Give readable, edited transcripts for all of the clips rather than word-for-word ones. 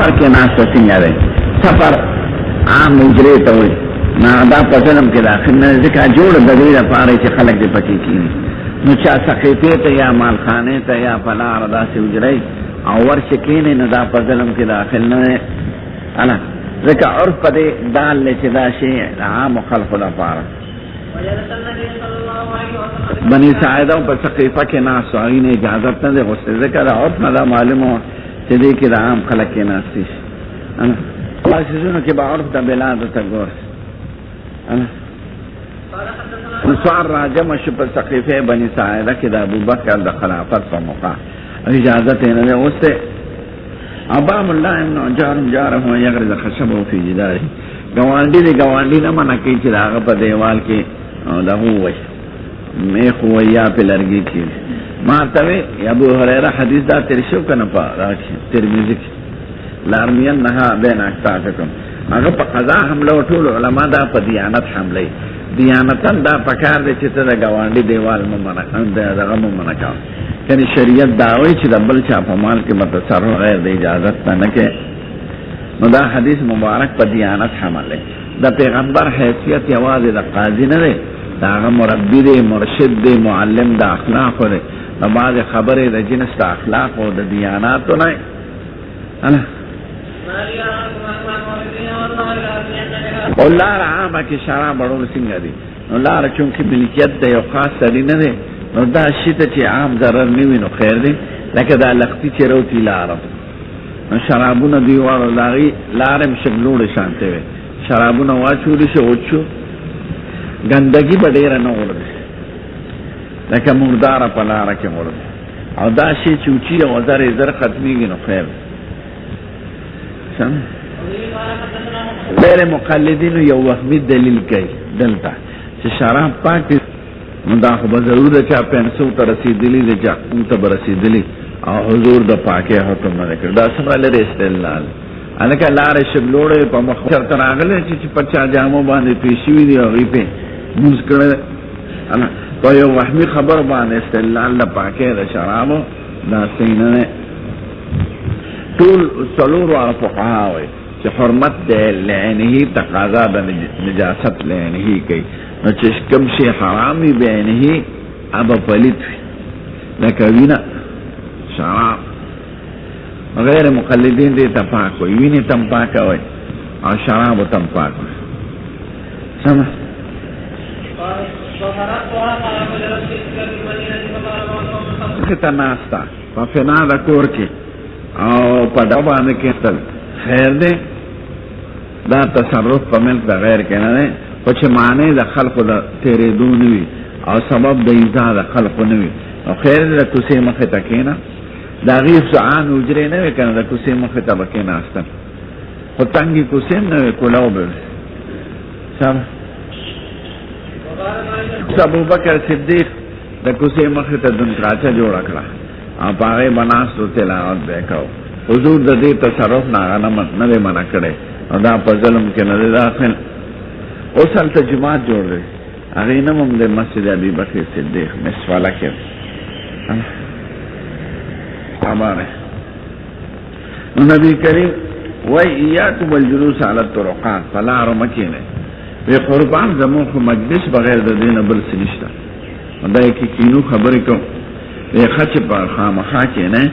سفر کې ناس څنګه دی سفر عام اجرې ته وي نه دا په ظلم کې داخل نه ځکه جوړ د دې لپاره چې خلک دې پکې کېني نو چا سقیفې ته یا مالخانې ته یا پلار داسې اجرې او ورشه کېني نو دا په ظلم کې داخل نه دی انا ځکه عرف په دې دال چې دا شی عام خلقو لپاره بني ساعده په سقیفه کې ناس هغې نه اجازت نه دی غوښتې ځکه د عرف نه دا معلومه وه چې دې کې د عام خلک کې ناستې شي سیزونو کې به عرف د بلادو ته ګور نسوار راجم شو په سقیفه بني ساعده کې د ابوبکر د خلافت په موقع اجازت یې نه دی غوښتې ابام الله ابن جاره یغرز خشبه فی جداره ګاونډي دې ګاونډي نه منع کوي چې د هغه په دیوال کې دغه ووایي میخ ووایي یا په لرګي کې ما ته وی ابو هريره حدیث دا تیر شو کنه په ترمذی کې لارمینها بین اکتافکم هغه په قضا حمله ټول علما دا په دیانت حمله دیانتن دا پکار دی چې ته د ګاونډي دیوال ممنع دغه ممنع کوه یعنی شریعت دا وایي چې د بل چا په مال کې متصرف غیر د اجازت نه کې نو دا حدیث مبارک په دیانت حمله د پیغمبر حیثیت یوازې د قاضي نه دی دا هغه مربي دی مرشد دی معلم د اخلاقو دی د بعضې خبرې د جنس د اخلاقو د دیاناتو نه او لار عامه کې شراب اړول څنګه دي نو لار چونکې ملکیت د یو خاص سړي نه دی نو دا شي ته چې عام ضرر نه وي نو خیر دی لکه دا لختي چې روتي لاره نو شرابونه دوی واړو د هغې لارې هم شګلوړې شانتې وې شرابونه واچولي شي وچو ګندګي به ډېره نه غورځي لکه مرداره په لاره کې غورځي او دا شی چې اوچي او زر ختمېږي نو خیر غیر مقلدینو یو وهمي دلیل کوي دلته چې شراب پاک دي نو دا خو به ضرور ده چې پنسو ته رسېدلي دي چې اون ته به رسېدلي او حضور د پاکۍ حکم نه دی کړی دا څومره لرې استدلال هلکه لارې شګلوړې په مخ چېرته راغلی چې په چا جامو باندې پرې شوي دي او هغوی پرې مونځ کړی دی په یو وهمي خبر باندې استدلال د پاکۍ د شرابو دا صحیح نه دی ټول څلور واړه فقها وایي چې حرمت د لعینه تقاضا د نجاست لعینه کوي نو چې کوم شی حرام وي بعینه هغه پلید وي لکه وینه شراب غیر مقلدین دې ته پاک وي وینې ته هم پاکه وي او شرابو ته هم پاک وي سمه ته ناسته په فنا د کور کې او په ډبه باندې کېستل خیر دی دا تصرف په ملک د غیر کې نه دی خو چې معنی د خلقو د تېرېدو نه وي او سبب د ایذا د خلقو نه وي نو خیر دی د کوڅې مخې ته کښېنه د هغې عام حجرې نه وي که نه د کوڅې مخې ته به کښېناستل خو تنګې کوڅې هم نه وي کولو به وي سم ابوبکر صدیق د کوڅې مخې ته دنکراچه جوړه کړه او په هغې به ناست و تلاوت به یې کوو حضور د دې تصرف نه هغه نه دی منع کړی او دا په ظلم کې نه دی داخل اوس هلته جومات جوړ دی هغې نوم هم د مسجد ابوبکر صدیق مسفله کې نو نبی کریم وای ایاکم الجلوس علی الطرقات فلارو مکینه وی قربان زمون خو مجلس بغیر د دینه بل څه نشته دا کې کینو خبرې کوم وی خچ په خامخا کې نه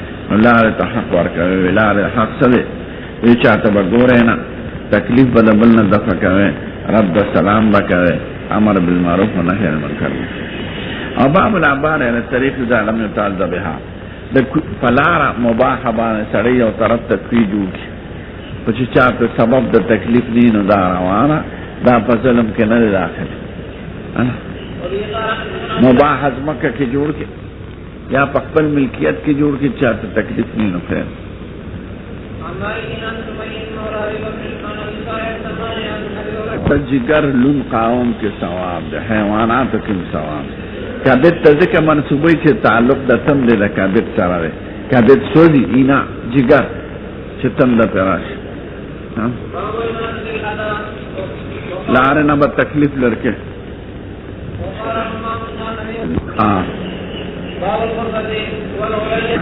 لار ته حق ورکوي لار حق سره وی چاته به ګورې نه تکلیف به د بل نه دفع کوي رب السلام به کوي امر بالمعروف و نهی عن المنکر او باب العبار عن الطریق اذا لم يتعذب بها د فلاره مباح باندې سړی یو طرف ته کوي جوړ شي په چې چاته سبب د تکلیف دی نو دا روانه دا په ظلم کې نه داخل مباح ځمکه کې جوړ کې یا په خپل ملکیت کې جوړ کې چاته تکلیف نه نو خیر جگر لون قاوم کې ثواب ده حیواناتو کې ثواب کابت ته ځکه منصوبوي چې تعلق د تم دی د کابت سره دی کابت سوزي اینا جگر چې تم د پراش لاره نه به تکلیف لرکه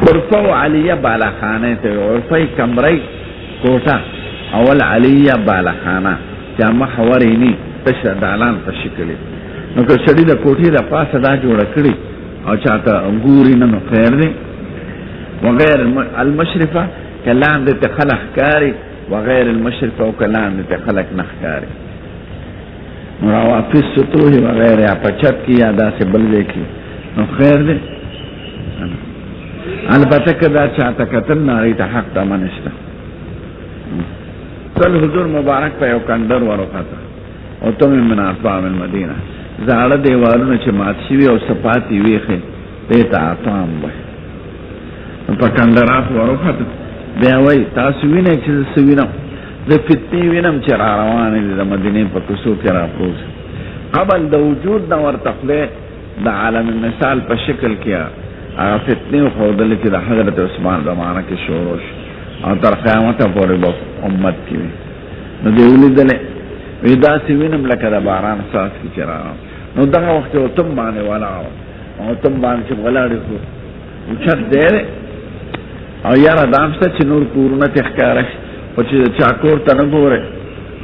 عرفه و علیه بالا خانه ته عرفه کمرئی کوټه اول علیه بالخانه چې محورینی تش دالان په شکل نو که سړی د کوټې د پاسه دا جوړ کړي او چاته ګوري نو خیر دی وغیر المشرفه کلام د خلق کاری وغیر المشرفه او کلام د خلق نخکاری مراوافی سطوح وغیر یا پچت کی یا دا سے بلوے کی نو خیر دی البته که دا چاہتا کتن ناری تا حق دا منشتا کل حضور مبارک پا یو کندر ورو خطا او تم من اطبام المدینہ زاڑا دیوارون چه ماتشوی او سپاتی ویخی دیتا اطام بای پا کندرات ورو خطا بیاوی تاسو وینه چه سوینم د فتنی وینم چې را روانې دي د مدینې په کوڅو کې راپروز قبل د وجود نه ورته خولې د عالم مثال په شکل کې هغه فتنې وښودلې چې د حضرت عثمان زمانه کې شروع شو او تر قیامته پورې به امت کې وي نو دوی ولیدلې وی داسې وینم لکه د باران څاڅکي چې راغلم نو دغه وخت یو تم باندې ولاړ او تم باندې چې ولاړې خو اوچت دی او یاره دا هم شته چې نور کورونه ترې ښکاره شي خو چې چا کور ته نه ګورې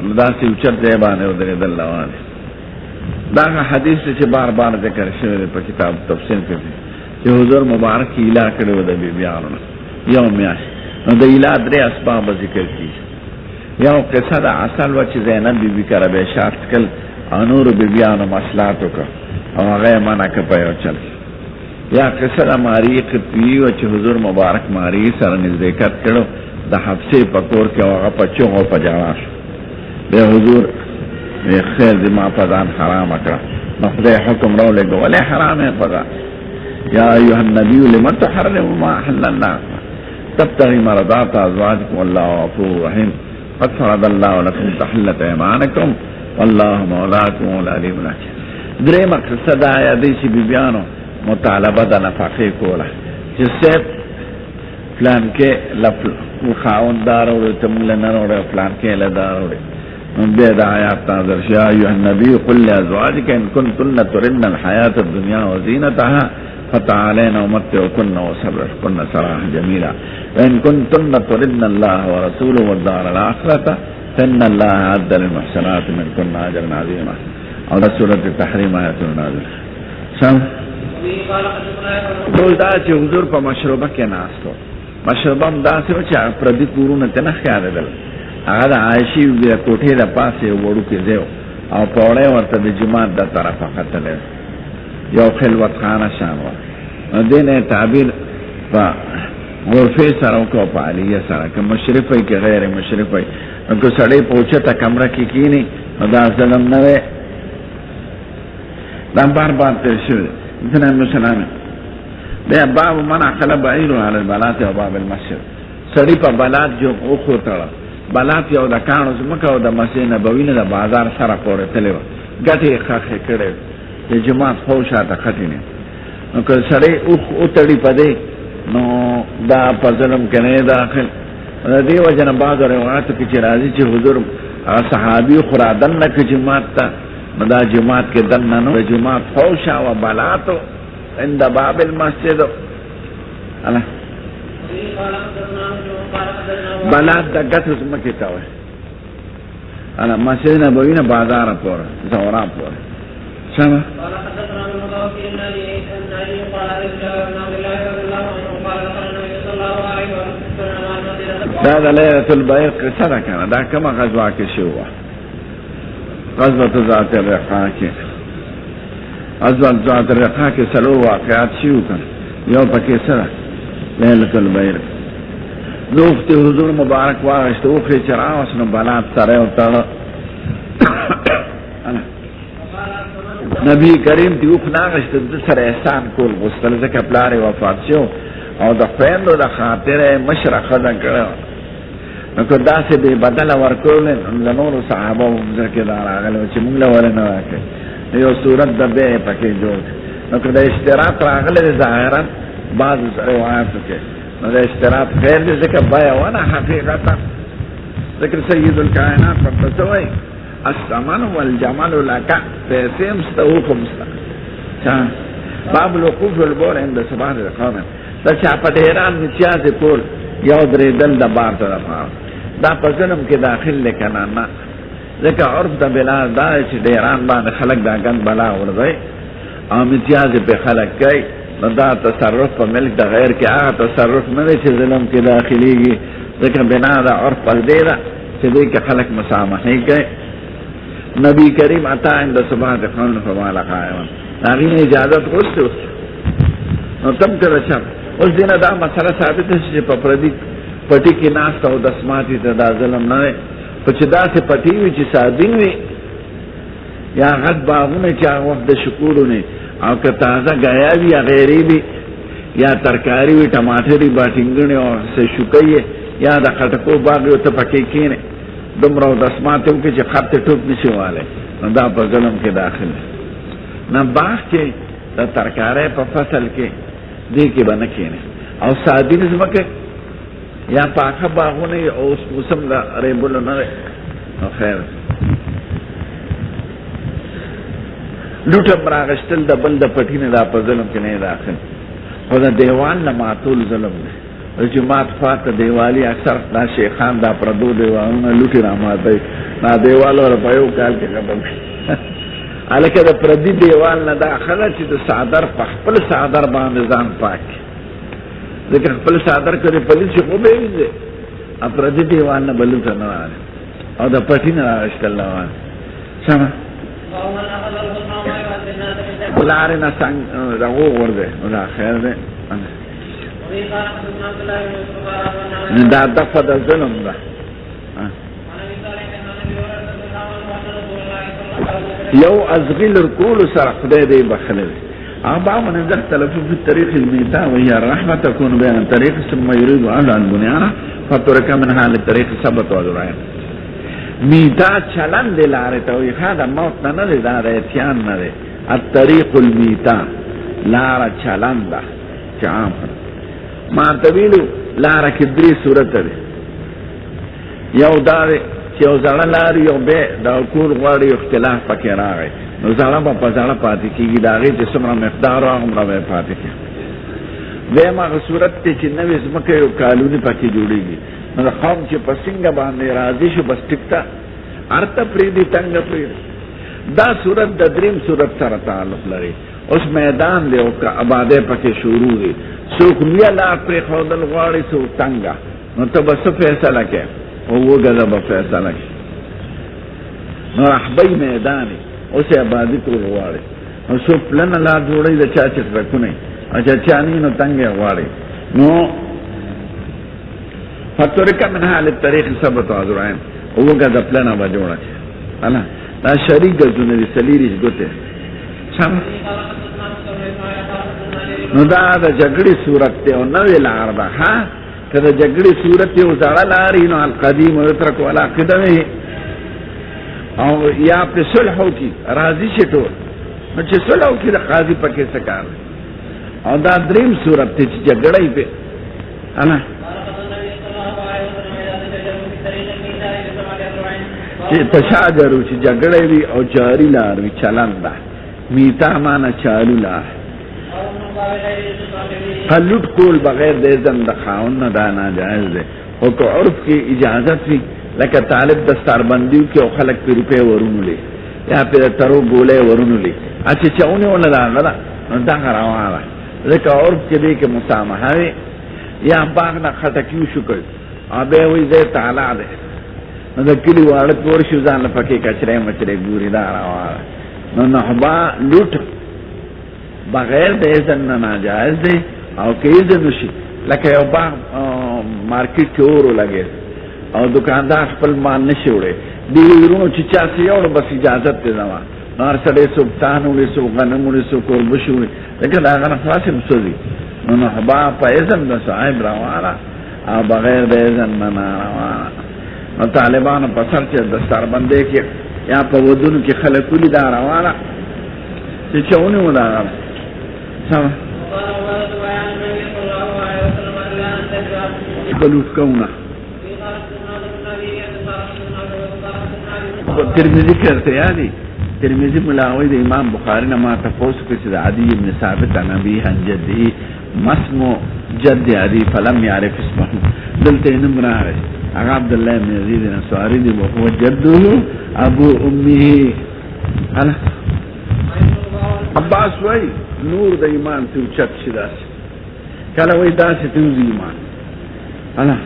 نو داسې اوچت ځای باندې ودرېدل روان دي دا هغه حدیث دی چې بار بار ذکر شوی دی په کتاب تفسیر کې چې حضور مبارک ایله کړی و د بیبیانو نه یو میاشت نو د ایله 3 اسباب ذکر کېږي یو قصه د اصل و چې زینب بیبي کره به شرط کړل او نورو بیبیانو مصلحت وکړه او هغه یې منع کړه په یو چل یا قصه د ماري قطبي و چې حضور مبارک ماري سره نزدېکت کړو د حفصې په کور کې هغه په چغو په جړا شو بیا حضور خیر دې ما په ځان حرامه کړه نو خدای حکم راولېږه ولې حرام یې په ځان یا ایها النبي لم تحرم ما احل الله تبتغي مرضات ازواجكم والله غفور رحيم قد فرض الله لكم تحلة ايمانكم والله مولاكم العليم الحكيم درې مقصد دا دی چې بیبیانو مطالبه د نفقې کوله چې سیب پلان کې خاون دار وړي ته موږ نه وړي پلان کې له دار وړي نو بیا د آیات نازل شي ایها النبي قل لازواجك ان كنتن تردن الحياة الدنيا وزينتها فتعالينا ومتعكن وسرحكن سراحا جميلا وان كنتن تردن الله ورسوله والدار الاخرة فان الله اعد للمحسنات منكن اجرا عظيما او ده سورة التحريم آیات نازل سم ټول دا چې حضور په مشروبه کې ناستو مشروبه هم داسې و چې پردي کورونه ته نه ښکارېدل هغه د عایشې د کوټې د پاسې وړوکی ځای او پوړی ورته د جومات د طرفه ختلی یو خلوت خانه شان وه نو دې نه یې تعبیر په غرفې سره وکړه او په علیه سره که مشرف وي که غیر مشرف وي نو که سړی په اوچته کمره کې کښېني نو دا ظلم نه دی دا بار بار تیر شوی دی مثلا مسلمان بیا باب من عقل بعیر علی البلات او باب المسجد سړی په بلات جو وخوتړه بلات یو د کاڼو ځمکه او د مسجد نبوي نه د بازار سره پورې تللی وه ګټې یې ښخې کړې د جومات خو شاته ختې نه نو که سړی وتړي په دې نو دا په ظلم کې نه داخل د دې وجه نه بعضو روایاتو کې چې راځي چې حضور صحابي خو را دننه که جومات ته نو دا جومات کې دننه نو د جومات فوشا و بلاتو عند باب المسجد الله بلات د ګټو ځمکې ته وایي الله مسجد نبوي نه بازار پورې زورا پورې سمه دا د لیلة البعیر قصه ده کنه دا کومه غزوه کې شوه غزوه ذات الرقاع کې غزوه ذات الرقاع کې څلور واقعات شوي کنه یو پکې سره لیلة البعیر نوخت حضور مبارک واغشت اوخی چه راوست نو بلات سره و تغه نبی کریم تی اوخ ناغشت ده سر احسان کول غستل زکر پلاری وفات شو او ده خویندو ده خاطر مشرق خدن کرده نو که داسې بې بدله ورکولن د نورو صحابه ومزرکې دا راغلی و چې موږ له ولې نه راکړې یو صورت د بیې پکې جوړ نو که د اشتراک راغلی دی ظاهرا بعضو روایاتو کې نو د اشتراک خیر دی ځکه بیه ونه حقیقتا ذکر سید الکائنات ورته څه وایي الثمن والجمل لک پیسې هم شته اوښ هم شته باب الوقوف والبول عند صباح القوم د چا په ډېران متیازې کول یو درېدل د بار ته دپاره دا په ظلم کې داخل لکنه نه ځکه عرف د بلاد دا چې ډیران باندې خلک دا ګند بلا ورځي او امتیاز په خلک کوي نو دا تصرف په ملک د غیر کې هغه تصرف نه دی چې ظلم کې داخليږي ځکه بنا د عرف پر دی دا چې دوی کې خلک مسامحه کوي نبی کریم عطا عند صبحات قانون فمالا قائما هغې نه اجازت غوښتې نو تم کله چا اوس دې نه دا مسله ثابته شي چې په پردي پټي کې ناسته او دسماتي ته دا ظلم نه دی خو چې داسې پټي وي چې صابین وي یا غټ باغونه چې هغه وخت د شکورونه او که تازه ګیا وي یا غیرې وي یا ترکاري وي ټماټر وي باټینګڼې او څه شوکی یا د خټکو باغ وي ته پکې کښېنې دومره دسمات وکړي چې خط ته ټوپ نشي والی نو دا په ظلم کې داخل دی نه باغ کې د ترکارۍ په فصل کې دې کې به نه کښېنې او صابین ځمکه یا پاکه باغونه او اوس موسم د ریبلو نه دی نو خیر لوټه راغشتل د بل د پټي نه دا په ظلم کې نه داخل خو د دیوال نه ماتول ظلم دی چې مات فاته دیوالي اکثر دا شیخان دا پردو دیوالونه لوټي را ماتوي دا دیوال ور په یو کال کې ختم شي هلکه د پردي دیوال نه دا ښه چې د څادر په خپل څادر باندې ځان پاک ځکه خپل څادر کړې پلیس خو به یې وځي پردي دیوال نه بل ته نه راغلی او د پټي نه راغشتل روان سمه لارې نه څنګه دا وغورځې نو دا خیر دی دا دفع د ظلم ده یو ازغی لرکول سره خدای دی بخلی دی بعض من اختلف في الطريق الميتة وهي الرحمة تكون بين الطريق ثم يريد أهل البنيانة فترك منها للطريق سبت وذرعين میتا چلن دی لاره توی خواهد موت نه دی داره اتیان نه دی الطریق المیتا لاره چلن ده چه عام ما طویلو لاره که دری صورت دی یو داره چې یو زړه لاره یو بے دا کور غواړي اختلاف پکې راغی نو زړه به په زړه پاتې کېږي د هغې چې څومره مقدار هغومره به پاتې کېږي دویم هغه صورت دی چې نوې ځمکه یو کالوني پکې جوړېږي نو د قوم چې په څنګه باندې راضي شو بس ټیک ته ارته پرېږدي ټنګه پرېږدي دا صورت د دریم صورت سره تعلق لري اوس میدان دی او آبادۍ پکې شروع دی څوک لویه لار پرېښودل غواړي څوک ټنګه نو ته به څه فیصله کوې او وګځه به فیصله کوي نو رحبۍ میدان اوس یې آبادي کول غواړي نو څوک پلنه لار جوړوي د چا چې ټرکونه او چې چا نه نو ټنګې غواړي نو فترک منها للطریق سبت وذرعین وګځه پلنه به جوړه کړي اله دا شریک ګرځونه دي سلیریش ګوتې نو دا د جګړې صورت دی او نوې لار ده ها که د جګړې صورت یو زړه لارې نو القدیم یترک ولا قدمه او یا په صلح وکړي راضي شي ټول نو چې صلح وکړي د قاضي پکې څه کار او دا دریم صورت دی چې جګړه یې پې اله چې تشاجرو چې جګړه وي او جاري لار وي چلن ده میتا مانا چالو لار قلوٹ کول بغیر د اذن د خاوند نه دا ناجایز دی او که عرف کې اجازت وي لکه طالب دستاربندي وکړي او خلک پې روپۍ ورونولي یا پې د ترو ګولۍ ورونولي چې چاونې ونه راغله ده نو دغه روا ده ځکه عرف کې دی کې مسامحه وي یا باغ نه خټکي وشو کړ او بیا یې وایي ځای تعالی دی نو د کلي واړه تور شو ځان له پکې کچرې مچرې ګوري دا روا ده نو نحبا لوټ بغیر د اذن نه ناجایز دی او که اذن وشي لکه یو باغ مارکیټ کې اور ولګېد او دکاندار خپل مال نشي وړی دې ورونو چې چا څه یوړو بس اجازت دی زما نو هر سړی څوک تان وړي څوک غنم وړي څوک اوربشي وړي لکه د هغه نه خلاص هم سوځي نو نحبا په اذن د صاحب روانه او بغیر د اذن نه روانه نو طالبانو په سر چې دستاربندۍ کې یا په ودونو کې خلک ولي دا روانه چې چاونې وداغله سمه بلوټ کوونه ترمذی کرتے یادی ترمذی ملاوی د امام بخاری نه ما تاسو کې چې د عدی بن ثابت نبی عن جدی مسمو جد عدی فلم يعرف اسمه دلته نمبر راځي عبد الله بن يزيد الانصاري دی وهو جده ابو امه. الا عباس وای نور د ایمان ته چت شداس کله وای داسې ته ایمان. الا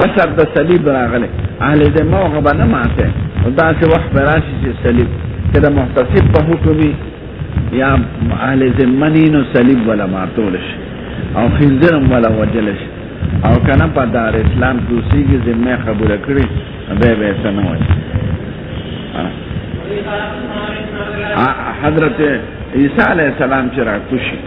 اثر د صلیب راغله اهل ذمه غبا نه ماته داسې وخت براشي چې صلیب کله محتسب په حکمي یا اهل ذمنینو صلیب ولا ماتولش او خنزرم ولا وجلش او کنه په دار اسلام دوسری کی ذمه قبول کړي به څنګه وایي. حضرت عیسی علیہ السلام چې راکوشي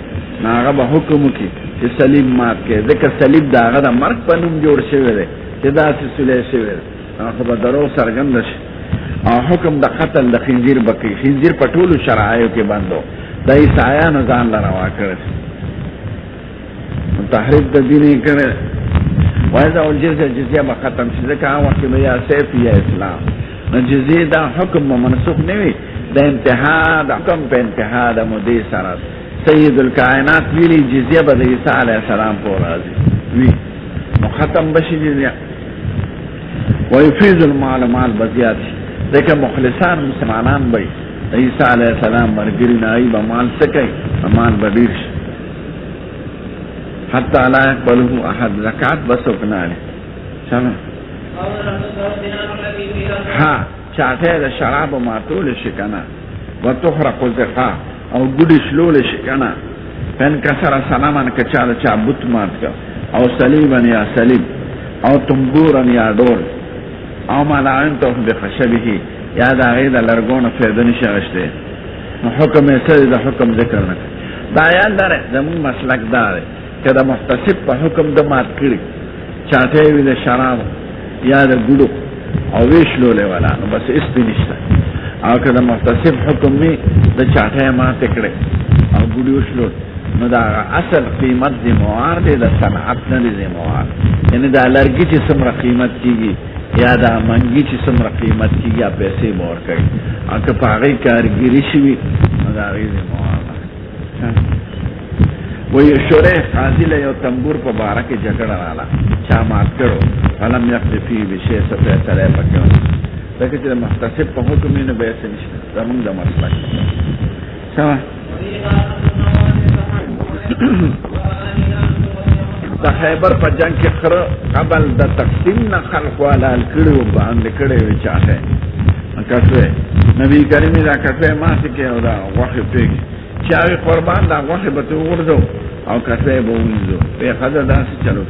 هغه به حکم وکړي چې صلیب مات کړي ځکه صلیب دا هغه د مرګ په نوم جوړ شوی دی چې داسې سولې شوی دی هغه به درو څرګند شي او حکم د قتل د خنزیر بکی خنزیر په ټولو شرایعو کې بندو د عیسایانو ځان له روا کړی تحریف د دین یې کړی وایي او جزیه به ختم شي ځکه هغه وخت به یا سیف یا اسلام نو جزیه دا حکم به منسوخ نه وي د انتها د حکم په انتها د مودې سره سید الکائنات ویلي جزیه به د عیسی علیه السلام پورې راځي وي نو ختم بشي جزیه ويفيز المال مال بزیات ځکه مخلصان مسلمانان به عیسی علیه السلام مرګري نه ای به مال سکي مال به ډیر شي حتی لا يقبله احد زکات بس وکناله سمه ها چاته د شراب ماتول شي کنه وتحرق الزقا او ګډي شلول شي کنه پن کسر سلامن کچاله چا بوت مات کا او صلیبن یا صلیب او تنبورن یا ډول او ملعنته بخشبه یا دا غیر لرګونه فیدن شغشته نو حکم یې سره د حکم ذکر نه دا یاد لري زمون مسلک دار کله محتسب په حکم د مات کړی چاته وی د شراب یا د ګډو او ویشلولې ولا نو بس استنشته او کله محتسب حکم می د چاته مات کړی او ګډو وشلو نو دا اصل قیمت دی موار دی د صنعت نه دی موار یعنی دا لرګي چې څومره قیمت کیږي یا دا منګي چې څومره قیمت کیږي یا پیسې مور کوي او که په هغه کارګری شي نو دا غي دی موار وی شوره قاضی له یو تنبور په باره کې جګړه رااله چا مات کړو فلم یقفی بشی سفه سره پکې دغه چې محتسب په حکم نه به څه نشته زمونږ د مسلک سما د خیبر په جنگ کې خره قبل د تقسیم نه خلق والا کړو باندې کړي وی چاته کټه نبی کریم دا کټه ماته کې او دا وخت پیږي چاوی قربان دا غوښه به تو ورځو او کته به وینځو په خزه داسې چلو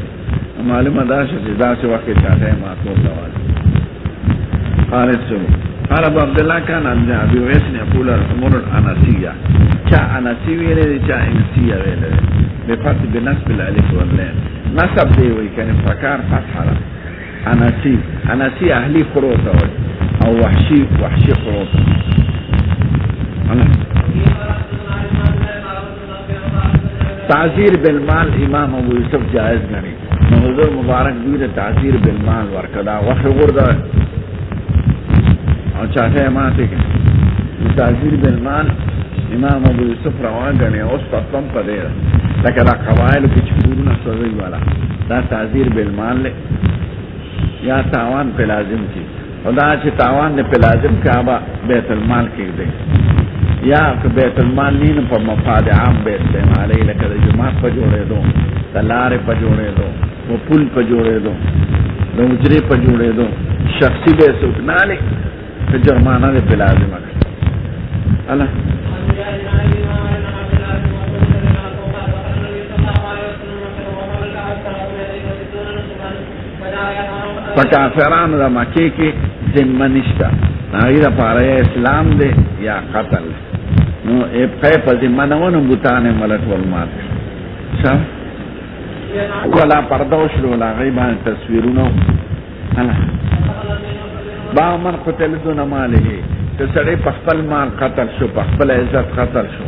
معلومه ده چې داسې وخت چاته ما ټول ډول قال ابو عبد الله كان عن ابي ويس يقول الامور الاناسيه چا اناسی ویلې چا انسیه ویلې بفتح بنسب الالف واللام نسب دی وی کنه فکر فتح را اناسی اهلی خروط او وحشی خروط تعذیر بالمال امام ابو یوسف جائز غني حضور مبارک دوی تعذیر بالمال ورکدا وخت ورده او چاته ماته کې تعذیر بالمال امام ابو یوسف روان غني اوس پتم پدې لکه دا قبایل کې چورونه سوي والا دا تعذیر بالمال یا تاوان په لازم کې او دا چې تاوان نه په لازم کعبه بیت المال کې دی یا که بیت المال نین په مفاد عام به استعمالي لکه د جماعت په جوړېدو د لارې په جوړېدو او پل په جوړېدو د اجرې په جوړېدو شخصي به سوکنالي ته جرمانه دې په لازمه الله فکافرانو د مکې کې ذمه نشته هغې دپاره اسلام دی یا قتل نو ابقی په ذمه نه ونه بوتانې ملک ولمات ښه ولا پرده وشلو هغې باندې تصویرونه با من قتل دون ماله که سړی په خپل مال قتل شو په خپل عزت قتل شو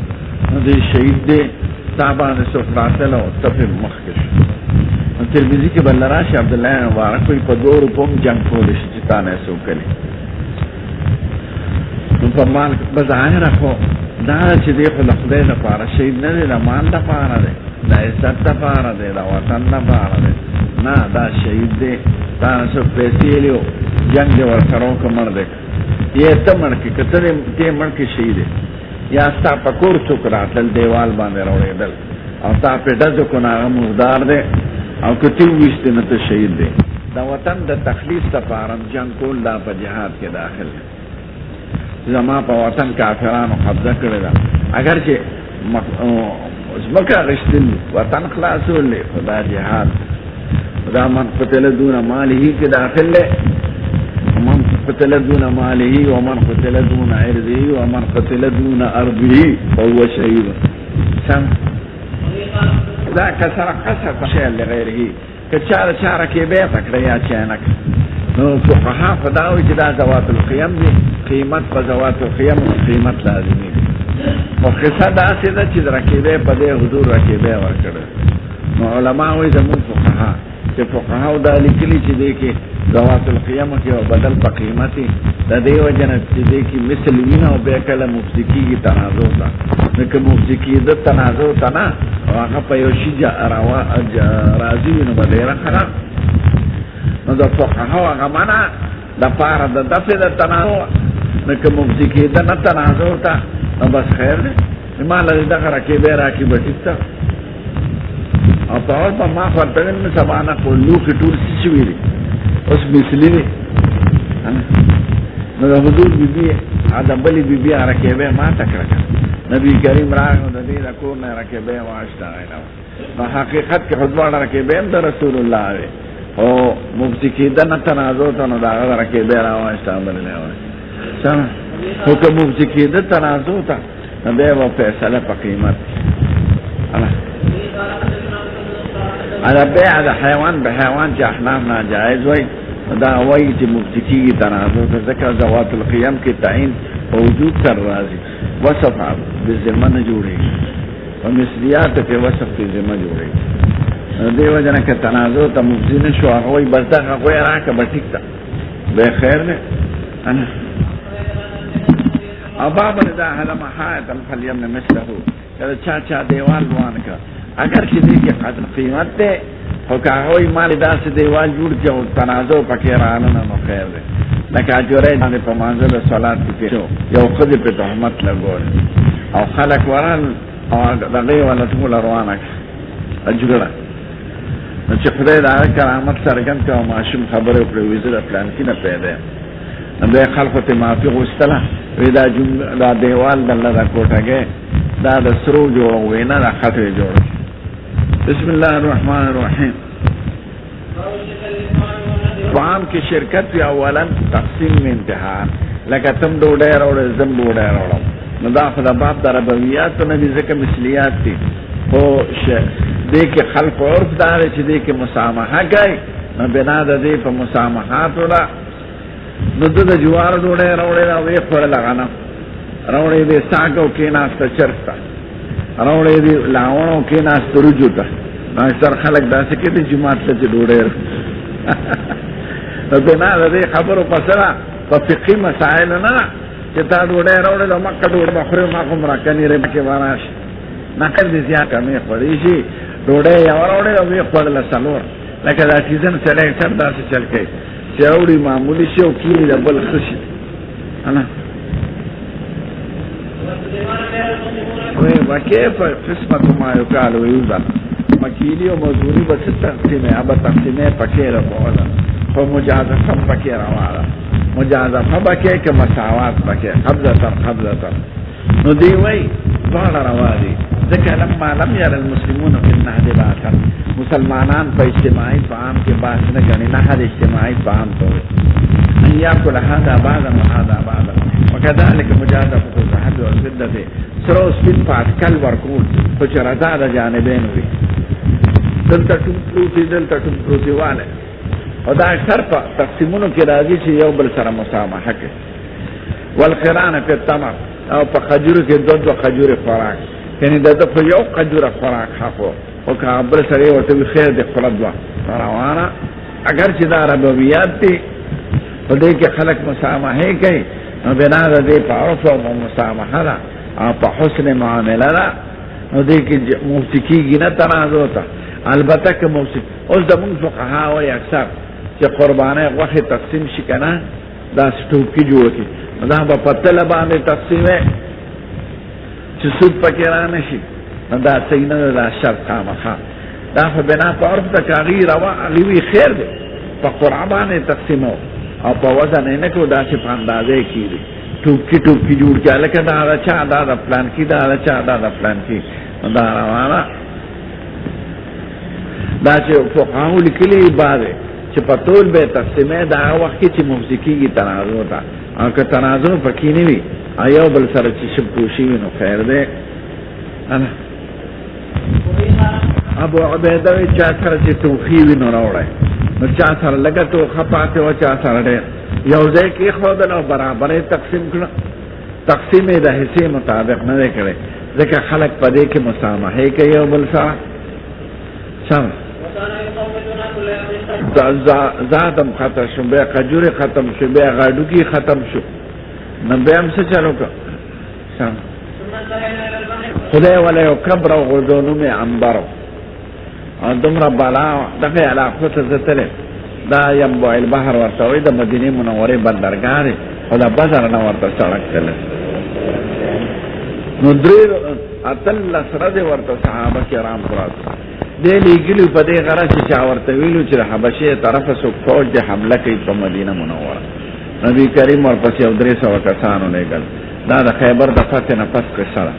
نو دی شهید دی تا باندې څوک راتل او ته پرې مخکې شو ترمذی کې بل راشي عبدالله مبارک کوئی په 2 روپو جنگ کولی شي چې تا نه څوک کوي نو په مال بظاهره خو دا چې دی خو د خدای لپاره شهید نه دی د مال لپاره دی د عزت لپاره دی د وطن لپاره دی ना दा शहीद दे तान सब पैसे लियो जंग दे वर सरों का मर दे ये तब मर के कतरे ते मर के शहीद है या sta पकोर चुकरा तल देवाल बांधे रोड़े दल और ता पेटा जो को नाम मुर्दार दे और कतिव विश्ते न तो शहीद दे दा वतन दा तखलीस ता पारम जंग कोल दा पर जिहाद के दाखिल जमा पर वतन काफिरान कब्जा करेगा अगर के मक्का रिश्तिल वतन खलास हो ले खुदा जिहाद खुदा मन कतल दून माल ही के दाखिल ले मन قتل دون ماله ومن قتل دون عرضه ومن قتل دون أرضه فهو شهيد سم ذا كسر قصر شيء لغيره كشار شارك بيتك ريا شانك فقهاء فداوي جدا ذوات القيم دي قيمت فذوات القيم قيمت لازمي وقصة دا سيدا چيز ركيبه پده حضور ركيبه ورکڑه نو علماء وی زمون فقهاء چې فقهاء دا لیکلي چې دی کې ذوات القيم کې او بدل په قیمتي د دې وجنه چې دی کې مثل وینا او به کله مفسکی کی تنازع تا نو مفسکی کی د تنازع تا نه هغه په یو شي راضي نو بدره خراب نو د فقهاء هغه معنا د پاره د دفع د تنازع نو مفسکی کی د تنازع تا نو بس خیر دی مال دغه راکې به راکې بټیتا او په اول په ما ورته نن سبانه په لوخ ټول شي ویلي اوس مثلی دی نو د حضور بیبي ادم بلی بیبي راکې ما تکړه نبی کریم راغو د دې د کور نه راکې واشتا نو حقیقت کې خطبه راکې د رسول الله دی او مفتی کې د نه تنازع ته نو دا راکې راواشتا بلنه وای سم حکم مفتی کې د تنازع ته نو به و فیصله په قیمت على بيع د حیوان به حیوان چې احناف ناجائز وای دا وای چې مفتکی تنازع ذکر ذوات القيم کې تعین وجود تر راضي وصف بالذمه نه جوړي او مثلیات په وصف کې ذمه جوړي دیو جنا کې تنازع ته مفتی نه شو هغه وای بس دا هغه راکه به ټیک تا به خیر نه انا اباب دا هله محاتم فلیم مثله کله چا دیوال روان کا اگر چې دې کې قدر قیمت ده او کاوی مال داسې دیوال جوړ کې او تنازع پکې رانه نو خیر ده لکه اجوره باندې په منځل صلات کې یو خدای په تهمت لګول او خلک وران او دغه ولا ټول روانه اجوره چې خدای دا کرامت سرګن کا ماشوم خبره پر وزیر پلان کې نه پیدا ده خلکو ته معافي غوښتله ودا دا دیوال دلته کوټه دا د سرو جوړ وینا د خطر جوړ بسم الله الرحمن الرحیم فام کی شرکت یا اولا تقسیم میں امتحان لکه تم ډوډۍ راوړې زم ډوډۍ راوړم نو دا خو د باب د ربویات نه دي ځکه مثلیات دي خو دې کې خلق عرف دار چې دې کې مسامحه کوي نو بنا د دې په مسامحات ولا نو د جوار ډوډۍ راوړې دا وې خور لغانه راوړې دې ساګو کې ناست چرتا راوړې دې لاوړو کې ناست رجوته اکثر خلک داسې کې د جماعت ته ډوډۍ نو بنا د دې خبرو پسره په فقهي مسائل نه چې تا ډوډۍ راوړې نو مکه ډوډۍ مخره ما کوم راکني رې کې وراش نه کړ دې زیات کمې خوري شي ډوډۍ یې راوړې او یې خورل سلور لکه دا سیزن سره اکثر داسې چل کوي چې راوړي معمولی شي او کیلې د بل خشي انا وكيف قسمة ما يقال ويوزن مكيلي ومزوري بس تقسيمه أبا تقسيمه بكيرا بولا فمجازفة بكيرا والا مجازفة بكير كمساوات بكير قبضة نديوي ضال روادي ذكا لما لم يرى المسلمون في النهد باتا مسلمانان فاجتماعي فعام کے باسنا گنی نهد اجتماعي فعام طوي أن يأكل هذا بعضا وهذا بعضا وكذلك مجازفة الزهد والفدة سروس بن فات کل ورکول خوچ رضا دا جانبین ہوئی دلتا ٹم پروتی والے او دا اکثر پا تقسیمونو کی راضی چی یو بل سر مسامحہ کے والقران پی التمر او پا خجور کی دو خجور خوراک یعنی دا پا یو خجور خوراک حقو او که بل سر یو تبی خیر دی خردوا روانا اگر چی دا ربویات تی او دے کے خلق مسامحے کئی او بنا دا دے پا عرف و مسامحہ دا په حسن معامله را نو دې کې مفتکی نه تنازع تا البته که موسیقی اوس زمونږ فقها وایي اکثر چې قربانۍ غوښې تقسیم شي که نه داسې ټوپکي جوړ کړي دا به په تله باندې تقسیمې چې سود پکې را نه شي نو دا صحیح نه ده دا شرط خامخا دا خو بنا په عرف ته که هغې هغې وي خیر دی په قرعه باندې تقسیمو او په وزن یې نه کړو داسې په اندازې کېږي ټوپکي جوړ کړي هلکه دا د چا دا د پلانکي دا د چا دا د پلانکي دا روانه دا چې فقهاو لیکلي بعضې چې په ټول به تقسیمې د هغه وخت کې چې مفضي کېږي تنازع ته او که تنازع پکې نه وي او یو بل سره چې شب کوشي وي نو خیر دی ابو عبیده وی چا سره چې توخي وي نو راوړی نو چا سره لږه توخه پاتې وه چا سره ډېر یو ځای کې ایښودل او برابر یې تقسیم کړه تقسیم یې د حصې مطابق نه دی کړی ځکه خلک په دې کې مسامحې کوي یو بل سره سم زادم ختم شو بیا قجورې ختم شو بیا غاډوګي ختم شو نو بیا هم څه چلو که سم خدای ولی یو کبر او غردو نوم عنبر او دومره بالا دغې علاقو ته زه تللی دا ینبوع البحر ورته وایي د مدینې منورې بندرګاه دی خو د بدر نه ورته سړک تللی نو درې اتلس ورځې ورته صحابه کرام پراته دی لیږلي په دې غرض چې چا ورته ویلو چې د حبشې طرفه څوک فوج د حمله کوي په مدینه منوره نبي کریم ورپسې یو 300 کسانو لېږل دا د خیبر د فتح نه پس قصه ده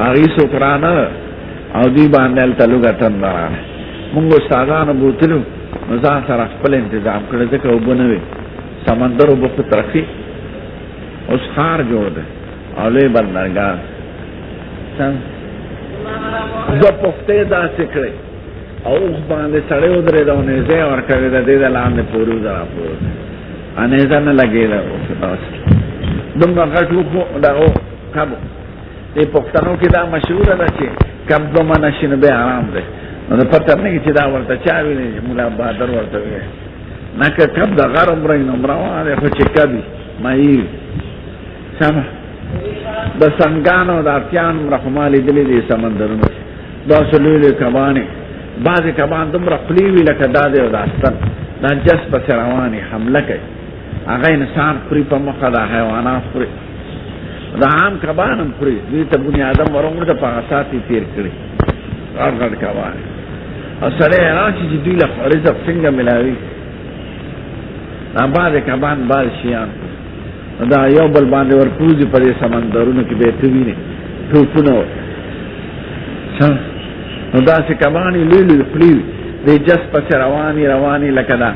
هغې څوک رانه او دوی باندې هلته لوږه تنده راغی مونږ استادانو بوتلو نو ځان سره خپل انتظام کړی ځکه اوبه نه وي سمندر اوبه خو ترخي اوس ښار جوړ دی او لوی بندرګاه دوه پختې داسې کړې او اوښ باندې سړی ودرېده او نیزه یې ورکړې ده دې د لاندې پورې وځه راپورې نیزه نه لګېده دومره غټ وخو دغه کب دې پښتنو کې دا مشهوره ده چې کب دوه منه شي نو بیا آرام دی نو د پته نه چې دا ورته چا ویلي ملا بهادر ورته ویلی نه که کب د غر عمره نو روان دی خو چې کبي مایي وي سمه د سنګانو د اتیانو مرخو ما لیدلي دي سمندرونو کې داسې لوی لوی کبانې بعضې کبان دومره خولې وي لکه دا دی او دا ستن دا جس پسې روانې حمله کوي هغه انسان خوري په مخه دا حیوانات خوري دا عام کبان هم خوري دوی ته بني ادم ورغړو ته په هغه سات یې تېر کړي غټ غټ کبان او سړی حیران شي چې دوی له رزق څنګه ملاوي دا بعضې کبان بعض شیان دا یو بل باندې ورپوزي په دې سمندرونو کې به ته وینې ټوپونه نو داسې کبانې لوی لوی خولې وي دی جس پسې روانې لکه دا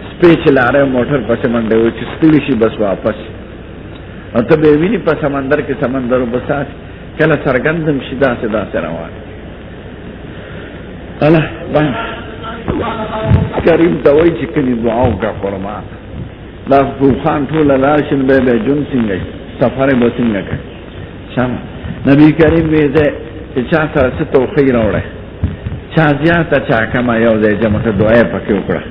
سپی چې لاره موټر پسې منډې وي چې ستړي شي بس واپس او ته به یې وینې په سمندر کې سمندر اوبه ساتي کله څرګندم شي داسې روان الله کریم ته وایي چې کلي دعا وکړه قربان دا خان ټوله لاړ شي نو بیا به ژوند څنګه وي سفر به څنګه کوي شمه نبي کریم وایي چې چا سره څه توخی راوړی چا زیاته چا کمه یو ځای جمع کړه دعا یې پکې وکړه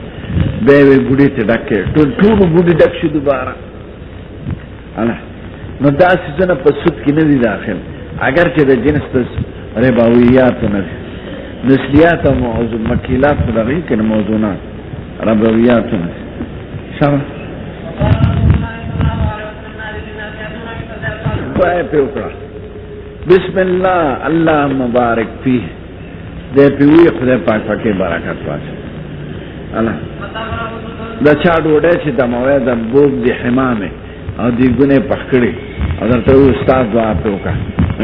بیا یې ګوډې ته ډک کړې ټولو ګوډې ډک شي دوباره الله نو دا څیزونه په سود کې نه دي داخل اگر چې د جنس د ربویاتو نه دي نسلیات او مکیلات خو دغې کې نه موضوعات ربویاتو نه دي شمه دعا پہ اکڑا بسم اللہ اللہ مبارک فی دے پیوی خدای پاک پاکی برکت واچ اللہ دا چا ډوډۍ چې دموی د بوب دی حمامې او دی ګونې پخکړې او درته وي استاد دعا پې وکړه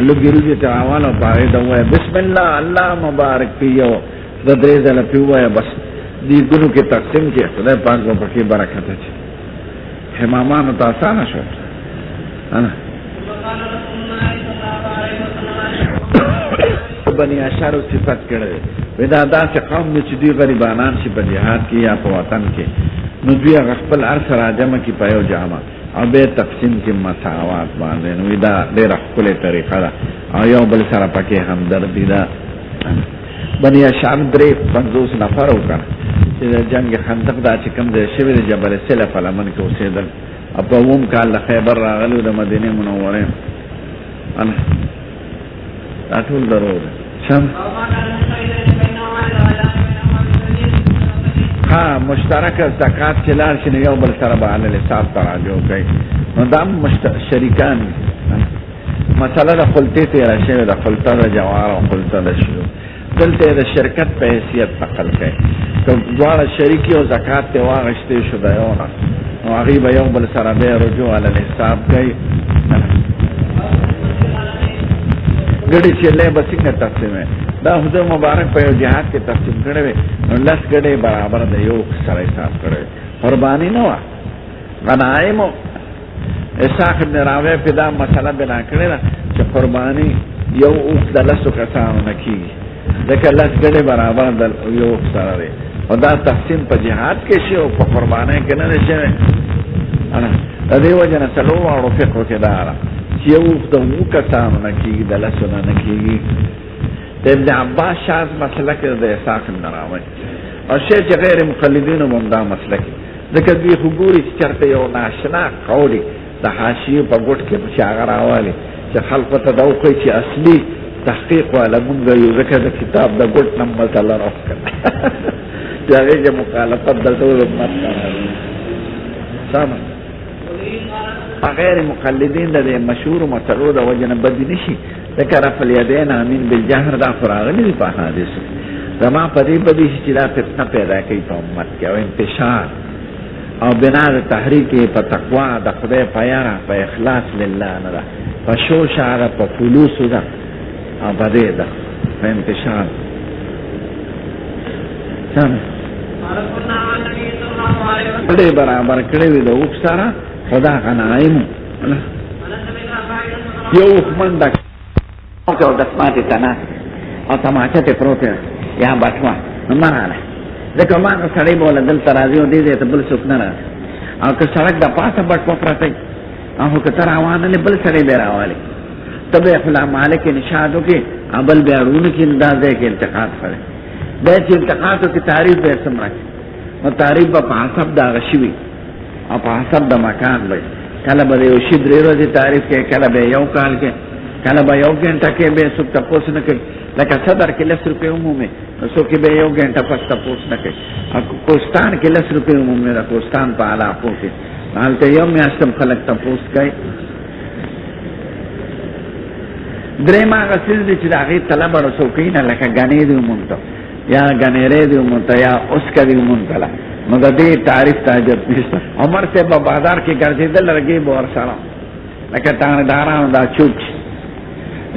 لږې روزې ته راواله او په هغې ته ووایه بسم الله الله مبارک فی یو د 3 ځله پې ووایه بس دی ګونو کې تقسیم کړي خدای پاک به پکې برکت اچي حمامانو ته اسانه شو بني اشارو صفت کړی وی دا داسې قوم دی چې دوی غریبانان شي په جهاد کې یا په وطن کې نو دوی هغه خپل هر څه راجمع کړي په یو جامه او بیا تقسیم کړي مساوات باندې نو دا ډېره ښکلې طریقه ده او یو بل سره پکې همدردي ده بني اشار 50 نفر وکړه چې د جنګ خندق دا چې کوم ځای شوی د جبل سله په لمن کې اوسېدل او په عموم کال د خیبر راغلي د مدینې منورې دا ټول درو ده مشترک زکات چې لاړ شي نو یو بل سره به علی حساب تراجع کوي نو دا شریکان مسله د خلطې تېره شوې د خلطه د جوار او خلطه د شلو دلته د شرکت په حیثیت نقل کوي که دواړه شریکي او زکات ته واغشتې شو د یو نه نو هغوی به یو بل سره بیا رجوع علی حساب کوي ګډې چیلې به څنګه تقسیموي دا حضور مبارک په یو جهاد کې تقسیم کړی وی نو 10 ګډې برابر د یو سره حساب کړی قرباني نه وه غنایمو اسحاق ابن راویه په دا مسله بنا کړې ده چې قرباني یو اوښ د 10 کسانو نه کېږي ځکه 10 ګډې برابر د یو اوښ سره دی او دا تقسیم په جهاد کې شي او په قربانۍ کې نه دی شوی د دې وجه نه څلورواړو فقهو کې دا ده چې یو اوښ د 9 کسانو نه کېږي د 10 نه کېږي د ابن عباس شاذ مسله کې د اسحاق ابن راویه او شی چې غیر مقلدینو هم دا مسله کې ځکه دوی خو ګوري چې چېرته یو ناشنا قول د حاشیې په ګوټ کې چې هغه راوالي چې خلقو ته دا وښایي چې اصلي تحقیق والا مونږ یو ځکه د کتاب د ګوټ نه مسله راوکړه چې هغې کې مخالفت د ټول امت سمه غیر مقلدین د مشهور مسلو د وجه نه بدي نه شي ځکه رفع الیدین امین بالجهر دا خو راغلي دي په احادیثو زما په دې بدي شي چې دا فتنه پیدا کوي په امت کې او انتشار او بنا د تحریک په تقوا د خدای په یاره په اخلاص لله نه ده په شو شعره په فلوسو ده او په دې ده په انتشار دې برابر کړی وي د اوښ سره خدا غنایم یو اوښ منډه او دسماتې تنه او تماچه ته پروت یا بټوه نو مه راله ځکه ما سړی به وله دلته راځي او دې ځای ته بل څوک نه راځي او که سړک د پاسه بټوه پرته وي او که ته روانه بل سړی به راولي ته به خلا مالک نشاد وکړې او بل بیا روونه کښې دا ځای کې التقاط سره دا چې التقاط وکړي تعریف به یې څومره کړي نو تعریف به په حسب د هغه شي وي او په حسب د مکان به کله به د یو شي 3 ورځې تعریف کوي کله به یو کال کې کله به 1 ګنټه کې به څوک تپوس نه کوي لکه صدر کې 10 روپۍ عمومي نو څوک به 1 ګنټه پس تپوس نه کوي کوستان کې 10 روپۍ عمومي ده کوستان په علاقو کې هلته یو میاشت هم خلک تپوس کوي درېیم هغه څیز دی چې د هغې طلب اړه څوکۍ نه لکه ګنې دي ومونته یا ګنېرې دي ومونته یا اسکه دي ومونتله نو د دې تعریف ته حاجت نشته عمر صاحب په بازار کې ګرځېدل رګې به ورسره لکه ټانګدارانو دا چوک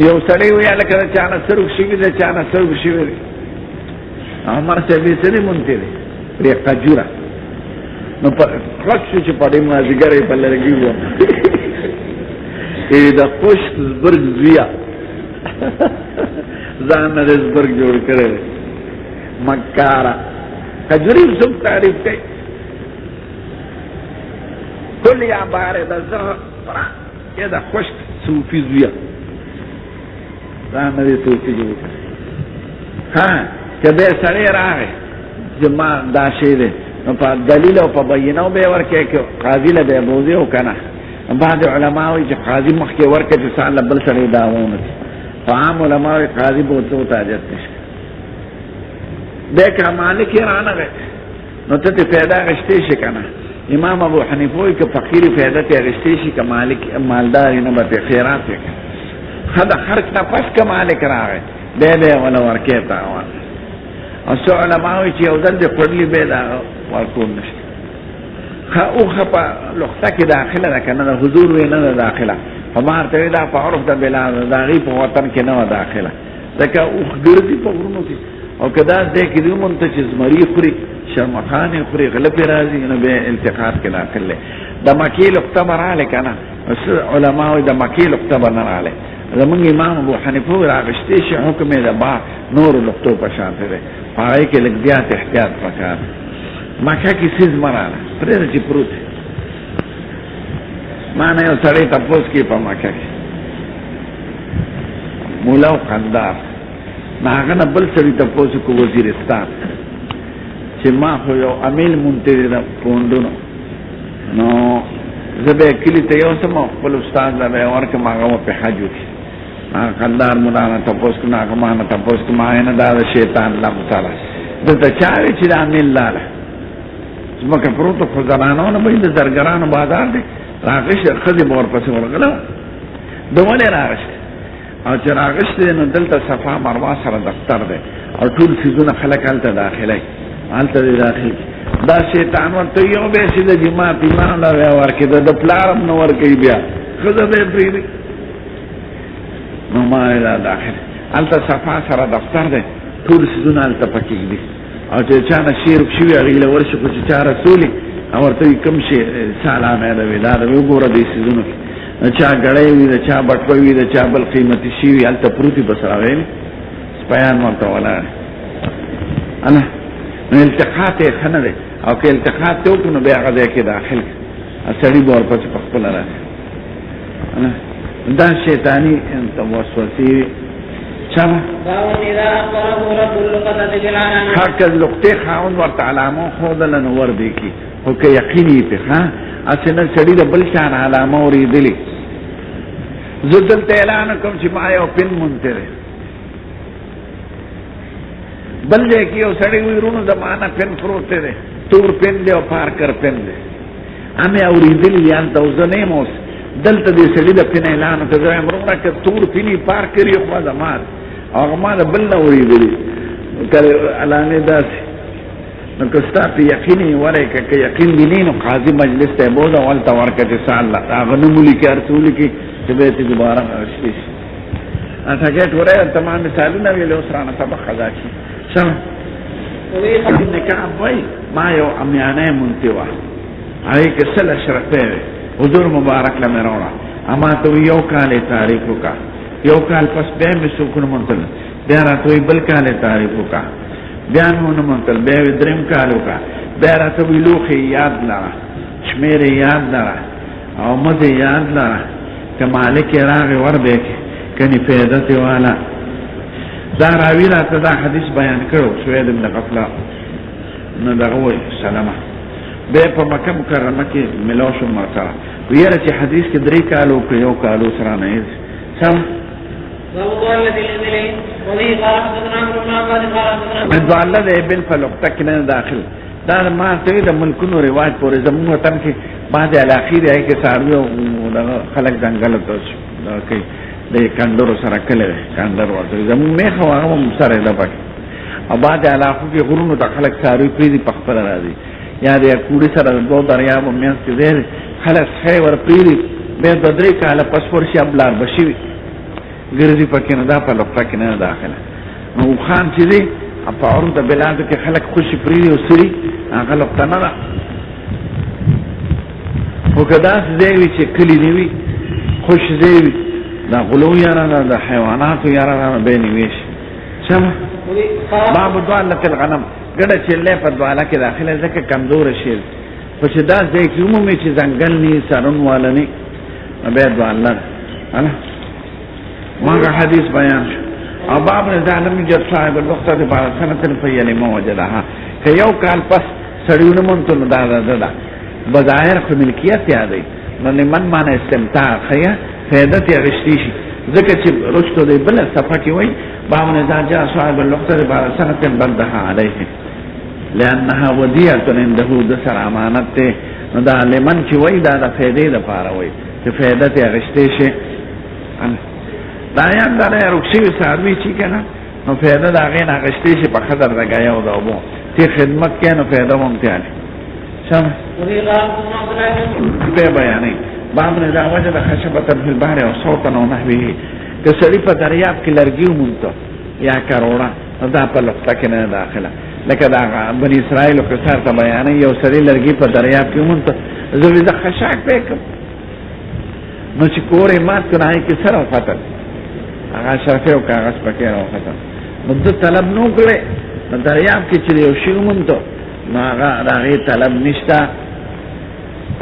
یو سړی وی لکه د چا نه سرک شوي د چا نه سرک شوي دی عمر صاحب یې څه دی مونتې دی پرې قجوره نو کلک شو چې په دې مازدیګر یې په لرګي ووم د خوشک زبرګ زویه ځان نه د زبرګ جوړ کړی دی مکاره کجوري څوک تعریف کوي کل یا بارد الزهر یا د خشک صوفي زویه ځان نه د صوفي جوړ کړی ها که بیا سړی راغی چې ما دا شی دی نو په دلیل او په بینو به یې ورکړی که قاضي له به یې بوځي او که نه بعض علما وایي چې قاضي مخکې ورکړي چې ځان له بل سړی دا ونه کړي خو عام علما وایي قاضي به ورته ورته حاجت نشته بیا که مالک یې رانغی نو ته ترې فایده اخیستی شي که نه امام ابو حنیفه وایي که فقیر فایده ترې اخیستی شي که مالدار یې نه به ترې خیرات یې کړي ښه د خرڅ نه پس که مالک راغی بیا به یې وله ورکې تاوان او څو علما وایي چې یو ځل دې خوړلي بیا د هغه ورکول نشته اوښه په لخته کې داخله ده که نه د حضور وی نه ده داخله خو ما ورته وایي دا په عرف د بلاد د هغې په وطن کې نه وه داخله ځکه اوښ ګرځي په غرونو کې او که دا ځای کې دي ومونته چې زمري خوري شرمخانې خوري غله پرې راځي نو بیا التقاط کې داخل دی د مکې لخته به راغلی که نه علما وایي د مکې لخته به نه راغلی زمونږ امام ابو حنیفه وایي راغشتی شي حکم یې د نورو لختو په شانته دی په هغې کې لږ زیات احتیاط پکار مکه کې سیز مراله پرېږده چې پروت ما نه یو سړی تپوس کوي په مکه کې مولا او قندار نه هغه نه بل سړي تپوس وکړو وزیرستان چې ما خو یو امیل مونتې دی د پونډونو نو زه به یې کلي ته یوسم او خپل استاد له به یې ورکړم هغه به پې حج وکړي هغه قندار مولا نه تپوس کړو هغه ما نه تپوس کړو ما نه دا د شیطان لمسه ده دلته چا وی چې د امیل لاله زمکه پروتو خو زنانو نه به د زرګرانو بازار دی راغشت ښځې به ورپسې ورغله د ولې راغشت او چې راغشت دی نو دلته صفا مروه سره دفتر دی او ټول څیزونه خلک هلته داخلوي هلته دی داخل دا شیطان ورته یو به چې د جماعت ایمان له بیا ورکړي د پلار هم نه ورکوي بیا ښځه به یې پرېږدي نو ما دا داخل هلته صفا سره دفتر دی ټول څیزونه هلته پکې دي او چې چا نه شی رک شوي هغې له ورشي خو چې چا رسولي او ورته وي کوم شی سلامه ده وي دا ده وګوره دې څیزونو کې د چا ګړی وي د چا بټوه وي د چا بل قیمتي شي وي هلته پروت وي بس راغلی سپیان ورته ولاړ نو التقاط یې ښه نه دی او که التقاط یې وکړو نو بیا هغه ځای کې داخل سړي به ورپسې په خپله راشي دا شیطاني وسوسې وي چاوه حق لقطې خاوند ورته علامه ښودله نو ور دی کي خو که یقین یې پې ښه هسې نه سړي د بل چا نه علامه اورېدلې زه دلته اعلان کوم چې ما یو پن مونتی دی بل ځای کې یو سړی وي رونو زما نه پن پروت دی تور پن دی او پارکر پن دی همې اورېدلي دي هلته او زه نه یم اوس دلته دې سړي د پن اعلان وکړه زه وایم وروره که تور پني پارکر یې خو زما دی او هغه ما د بل نه اورېدلي که علامې داسې نو که ستا په یقین یې وری که یقین دې نه نو قاضي مجلس ته یې بوځه او هلته ورکړه چې څه الله هغه نوم ولیکي هر څه ولیکي چې بیا یې دوباره اخیستی شي ټکټ وری تمام مثالونه ویلې اوس رانه سبق ادا کړي سم ابن کعب وایي ما یو امیانۍ مونتې وه هغې کې سل اشرفۍ وې حضور مبارک له مې راوړه اما ته وایي یو کال یې تاریخ وکړه یو کال پس بیا مې څوک نه منتل بیا راته وایي بل کال یې تاریخ وکړه بیا مې ونه منتل بیا یې درېیم کال وکړه بیا راته وایي لوښې یاد لره شمېر یې یاد لره او مزې یاد لره که مالک یې راغی ور به یې کړې کنې فایدت یې واله دا راوي راته دا حدیث بیان کړو سوید بن غفله نو دغه وایي سلامه بیا په مکه مکرمه کې ملاو شو ما سره ویره چې حدیث کې 3 کال وکړو یو کال سره نه یې سم ادوالله د ابن په لقطه کې نه داخل دا ما ته د ملکونو رواج پورې زموږ وطن کې بعضې علاقې دی هغې کې څاروي او دغه خلک ځنګلو ته کوي د کندرو سره کلی دی کندر ورته زموږ میخه و هغه هم سره ده پکې او بعضې علاقو کې غرونو ته خلک څاروي پرېږدي په خپله راځي یا د کوړي سره د 2 دریابو منځ کې ځای دی خلک ښی ور پرېږدي بیا 2-3 کاله پس ورشي ابلار به شوي ګرځي پکې نه دا په لقطه کې نه داخله نو اوښان چې دی په عروض بلادو کې خلک خوشي پرېږدي او سړي هغه لقطه نه ده خو که داسې ځای وي چې کلي نه وي خوش ځای وي دا غلو یاره ده د حیواناتو یاره ده بیا نیوی شي سمه باب دوالة الغنم ګډه چلې په دواله کې داخله ځکه کمزوره شي خو چې دا ځای کې عمومي چې ځنګل نه سرون والا نه بیا دواله ده ماغه حدیث بیان شو او باب نه ظالم جد صاحب الوقت د بار سنت فیل ما وجدها که یو کال پس سړیونه مونته نو دا بظاهر خو ملکیت یادې نو لمن معنی استمتاع خیا فائدت یې غشتي شي ځکه چې رشتو دی بل صفحه کې وایي باب نه جاء صاحب الوقت د بار سنت بندها علیه لانها ودیعه عنده د سر امانت ته نو دا لمن چې وایي دا د فائدې لپاره وایي چې فائدت یې غشتي شي دا یاد داره رکشوی ساروی چی کنه نو فیده دا غین اغشتی شی پا خدر دا گیا و دا بو تی خدمت که نو فیده ممتیالی شما بے بیانی بابن دا وجد خشبتا فی البحر و صوتا و نحویه که سری پا دریاب کی لرگیو منتو یا کروڑا نو دا پا لقطه کنه داخله لکه دا بنی اسرائیل و قصار تا بیانی یو سری لرگی پا دریاب کی منتو زوی دا خشاک بیکم نو چی کوری مات کنائی کی سر و فتل هغه شرفه او کاغذ پکې راوخته نو د طلب نو کړي نو دریاب کې چې یو شی ومنته نو هغه راغی طلب نشته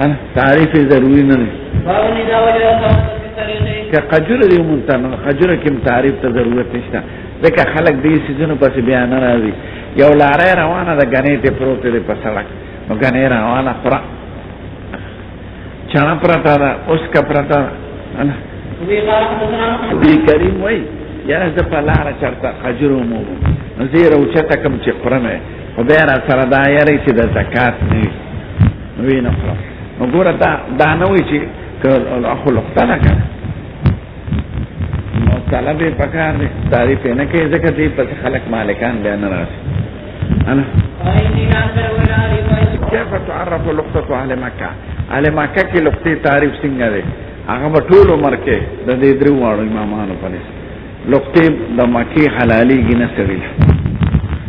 انا تعریف ضروري نه دی که قجر دی ومنته نو قجر کې تعریف ته ضرورت نشته ځکه خلک دې سيزونو پسې بیا نه راځي یو لارې روانه ده غنې ته پروت دی په سړک نو غنې روانه پر چا پرتا ده اوس کا پرتا انا نبی کریم وای یاره زه په لاره چرته خجر وموږم نو زه یې راوچته کړم چې خورم یې خو بیا را سره دا یاری چې د زکات نه وي وی نه خلاص نو ګوره دا نه وي چې اخو لقطه نه کړه نو طلب یې پکار دی تعریف یې نه کوي ځکه دې پسې خلک مالکان بیا نه راشي انا كيف تعرف لقطة أهل مكة؟ أهل مكة کی لقطة تعریف څنګه دی هغه په ټول عمر کې د دې درو واړو امامانو په نس لقطه د مکه حلاليږي نه سړي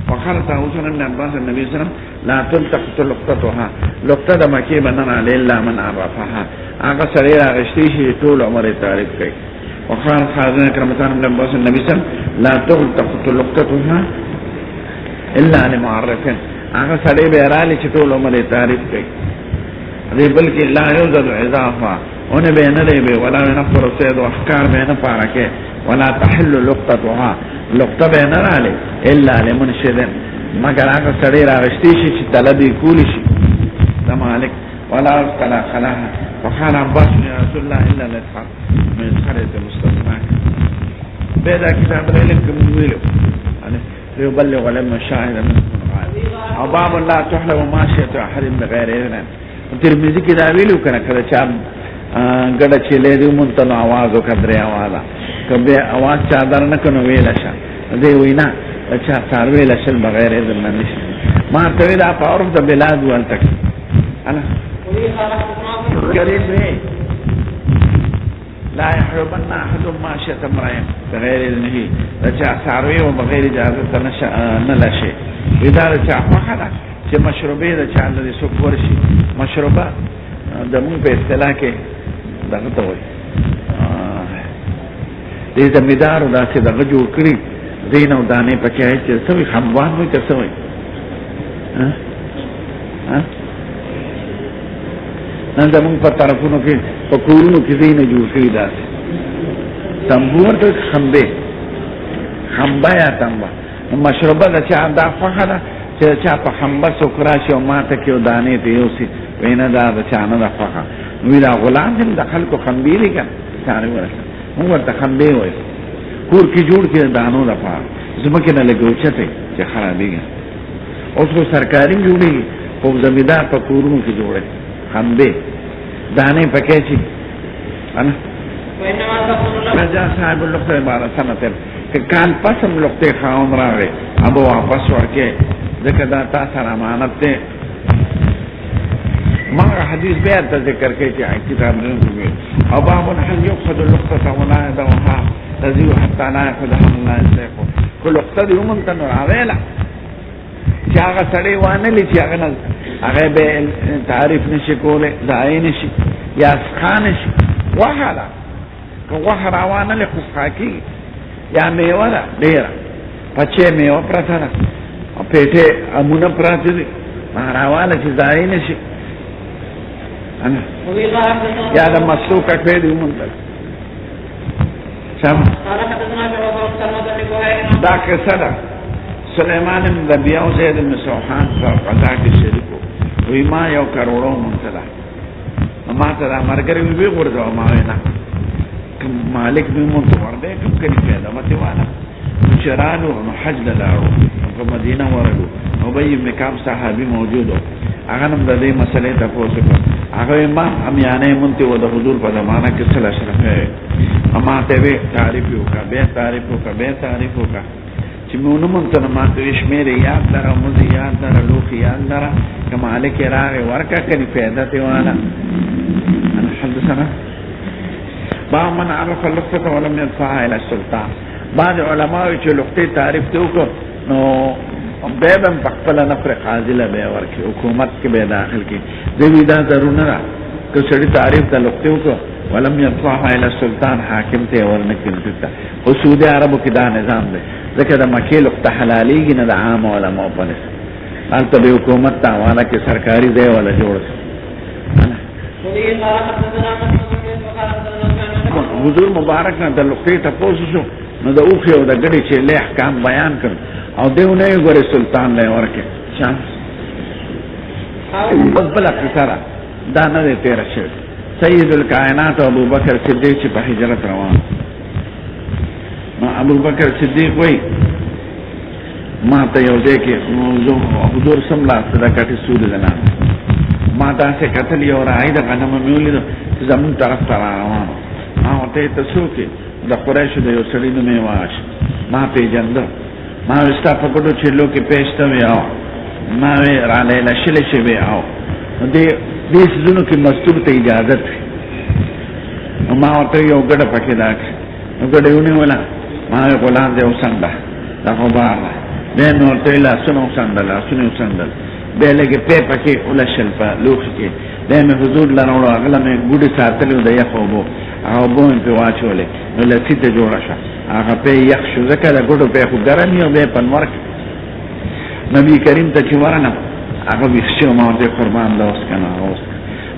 وقال تعالى ابن عباس النبي صلى الله عليه وسلم لا تلتقط لقطتها لقطه د مکه بننا الا من عرفها هغه سړي راغشتي شي ټول عمر تعریف کوي وقال حاضرين كرمتان ابن عباس النبي صلى الله عليه وسلم لا تلتقط لقطتها الا لمعرفين هغه سړی به رالی چې ټول عمر تعریف کوي دې بلکې لا یوزد عظافا اون به نه دی به ولا نفر سید او افکار به نه پارکه ولا تحل لقطتها لقطه به نه رالی الا لمنشد مگر هغه سړی راغشتي شي چې طلبي کولی شي د مالک ولا استلا خلاها وقال عباس يا رسول الله الا للحق من خرج المستثنى بدا كتاب العلم كم ویلو ليبلغ لما شاهد منه او باب لا تحلب ماشيه احد بغير اذن ترمذی کې دا ویلو کنه کله چې ګډه چلے دی مونته نو आवाज وکړي आवाज کبه आवाज چادر نه کنه ویل شه دی وینا چې څاروي لشل بغیر اذن نشي ما ته دا په اورف د بلاد ولتک انا قريب لا يحرمن احد ماشيه امرئ بغير اذنه رجع څاروي او بغیر اجازه نه لشي اذا رجع فحدا چې مشروبې د چا د سکور شي مشروبه د مون په اصطلاح کې دغه ته وایي دې زمیدار داسې دغه جوړ کړي دین او دانې پکې چې سوي خموان وي که سوي نن زمونږ په طرفونو کې په کورونو کې دین جوړ کړي داسې تنبور ته خمبه یا تنبه مشروبه د چا دا خوښه ده چې چا په خمبه سکرا شي او ماته کې او دانې ته یوسي وینا دا د چا نه ده خوښه وی دا غلام دې د خلکو خمبې دي کنه چاره ورسه موږ ورته خمبې وایو کور کې جوړ کې دانو د پاره زمکه نه لګوچته چې خرابېږي اوس کو سرکاري جوړي خو زمیدار په کورونو کې جوړه خمبې دانې پکې شي انا رجا صاحب اللقطه عبارت سنتر که کال پسم لقطه خاون راوي ابو واپس ورکه ځکه دا تاسو امانت ته ما حدیث بیا ته ذکر کوي چې کتاب نه وي او باب هل يقصد اللقطه ولا يدوها تزيو حتى لا ياخذها الله يسيقه كل لقطه يوم تنور عويله چې هغه سړی وانه لې چې هغه به تعریف نشي کوله ځای نشي یا ښان شي وحاله که وحه روانه له خوشحاکی یا میوه ده ډیره پچې میوه پرته ده پیټې امونه پراته دي روانه چې ځای نشي یا د مسلوکه کړې دي مونږ سم دا کیسه ده سليمان بن ربيع او زید بن سوحان په قضا کې شریکو وی ما یو کروڑو مونږ ده ما ته دا مرګري وی ورځو ما وینا مالک به مونږ ورده کوم کړي پیدا مته والا چرانو حج لارو په مدینه ورغلو ابي بن كعب صحابي موجود هغه نم د دې مسلې ته پوښتنه هغه ما امیانه مونته و د حضور په زمانہ کې صلی الله علیه وسلم اما ته به تعریف وکړه به تعریف وکړه چې مونږ مونته ما ته شمیره یاد درا مزي یاد درا لوخ یاد درا کمالک راغه ورکه کړي پیدا ته والا حدثنا با من عرف اللقطه ولم يدفعها الى السلطان بعض علماء چې لقطه تعریف ته وکړو نو به هم خپل نفر قاضي له به ورکه حکومت کې به داخل کې دوی دا ضرور نه را که سړي تعریف ته لقطه وکړو ولم يدفعها الى السلطان حاکم ته ورنکړي او سعودي عربو کې دا نظام دی ځکه د مکه لقطه حلاليږي نه د عام علماء په نس حالت به حکومت ته والا کې سرکاري دی ولا جوړ حضور مبارک نه د لقطه تاسو شو نو د اوخه او د غړي چې له احکام بیان کړ او دیونه غره سلطان له ورکه شان بل اختصارا دا نه تیر شي سید الکائنات ابو بکر صدیق چې په هجرت روان نو ابو بکر صدیق وای ما ته یو ځای کې حضور سم لا صدقه سود لنا ما داسې کتل یو راعي د غنمو مې ولیدو چې زمونږ طرف ته را روان و. ما ورته ویل ته څوک یې؟ د قریشو د یو سړي نوم یې واش. ما پېژنده. ما ویل ستا په ګوتو چیلو کې پیسته وې او ما وی را لیله شلې شوې او دې څیزونو کې مستور ته اجازت وي. نو ما ورته یو ګډه پکې راکړه. نو ګډه یې ونیوله. ما وی غلام دی وڅنډه دا خو بار دی. بیا مې ورته ویل لاسونه وڅنډل لاسونه یې وڅنډل. بیا لږې پی پکې ولشل په لوښي کې. بیا مې حضور له راوړو هغه له مې ګوډې ساتلې وو د یخ اوبو. هغه اوبه مې پرې واچولې نو لسی ته جوړه شوه. هغه پی یخ شو ځکه د ګوډو پی خو ګرم وي او بیا یې په لمر کې نبي کریم ته چې ورغلم هغه ویښ شو. ما ورته قربان ده اوس که نه اوس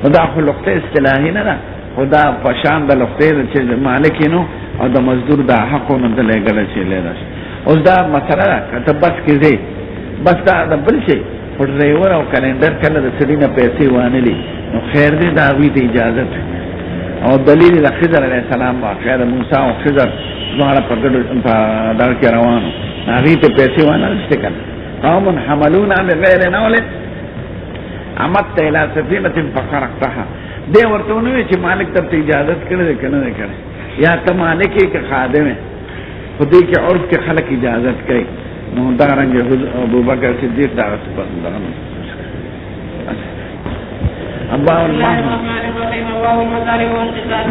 نو دا خو لقطه اصطلاحي نه ده خو دا په شان د لقطې ده چې مالک یې نو او د مزدور دا حق و نو د لېږله چې لیده شي. اوس دا مسله ده که ته بس کې ځې بس دا د بل شي خو ډرایور او کلنډر کله د سړي نه پیسې وانلي نو خیر دی د هغوی ته اجازت او دلیل د خضر علیه السلام واقعه د موسی او خضر دواړه په ګډو په دغه کې روانو هغوی ته پیسې وانهلستې که نه قوم حملون بغیر نول عمدت الى سفینة فخرقتها. دی ورته ونه وایي چې مالک درته اجازت کړی دی که نه دی کړی یا ته مالک یې که خادم یې خو دې کې عرف کې خلک اجازت کوي. نو دارنګه ابوبکر صدیق دا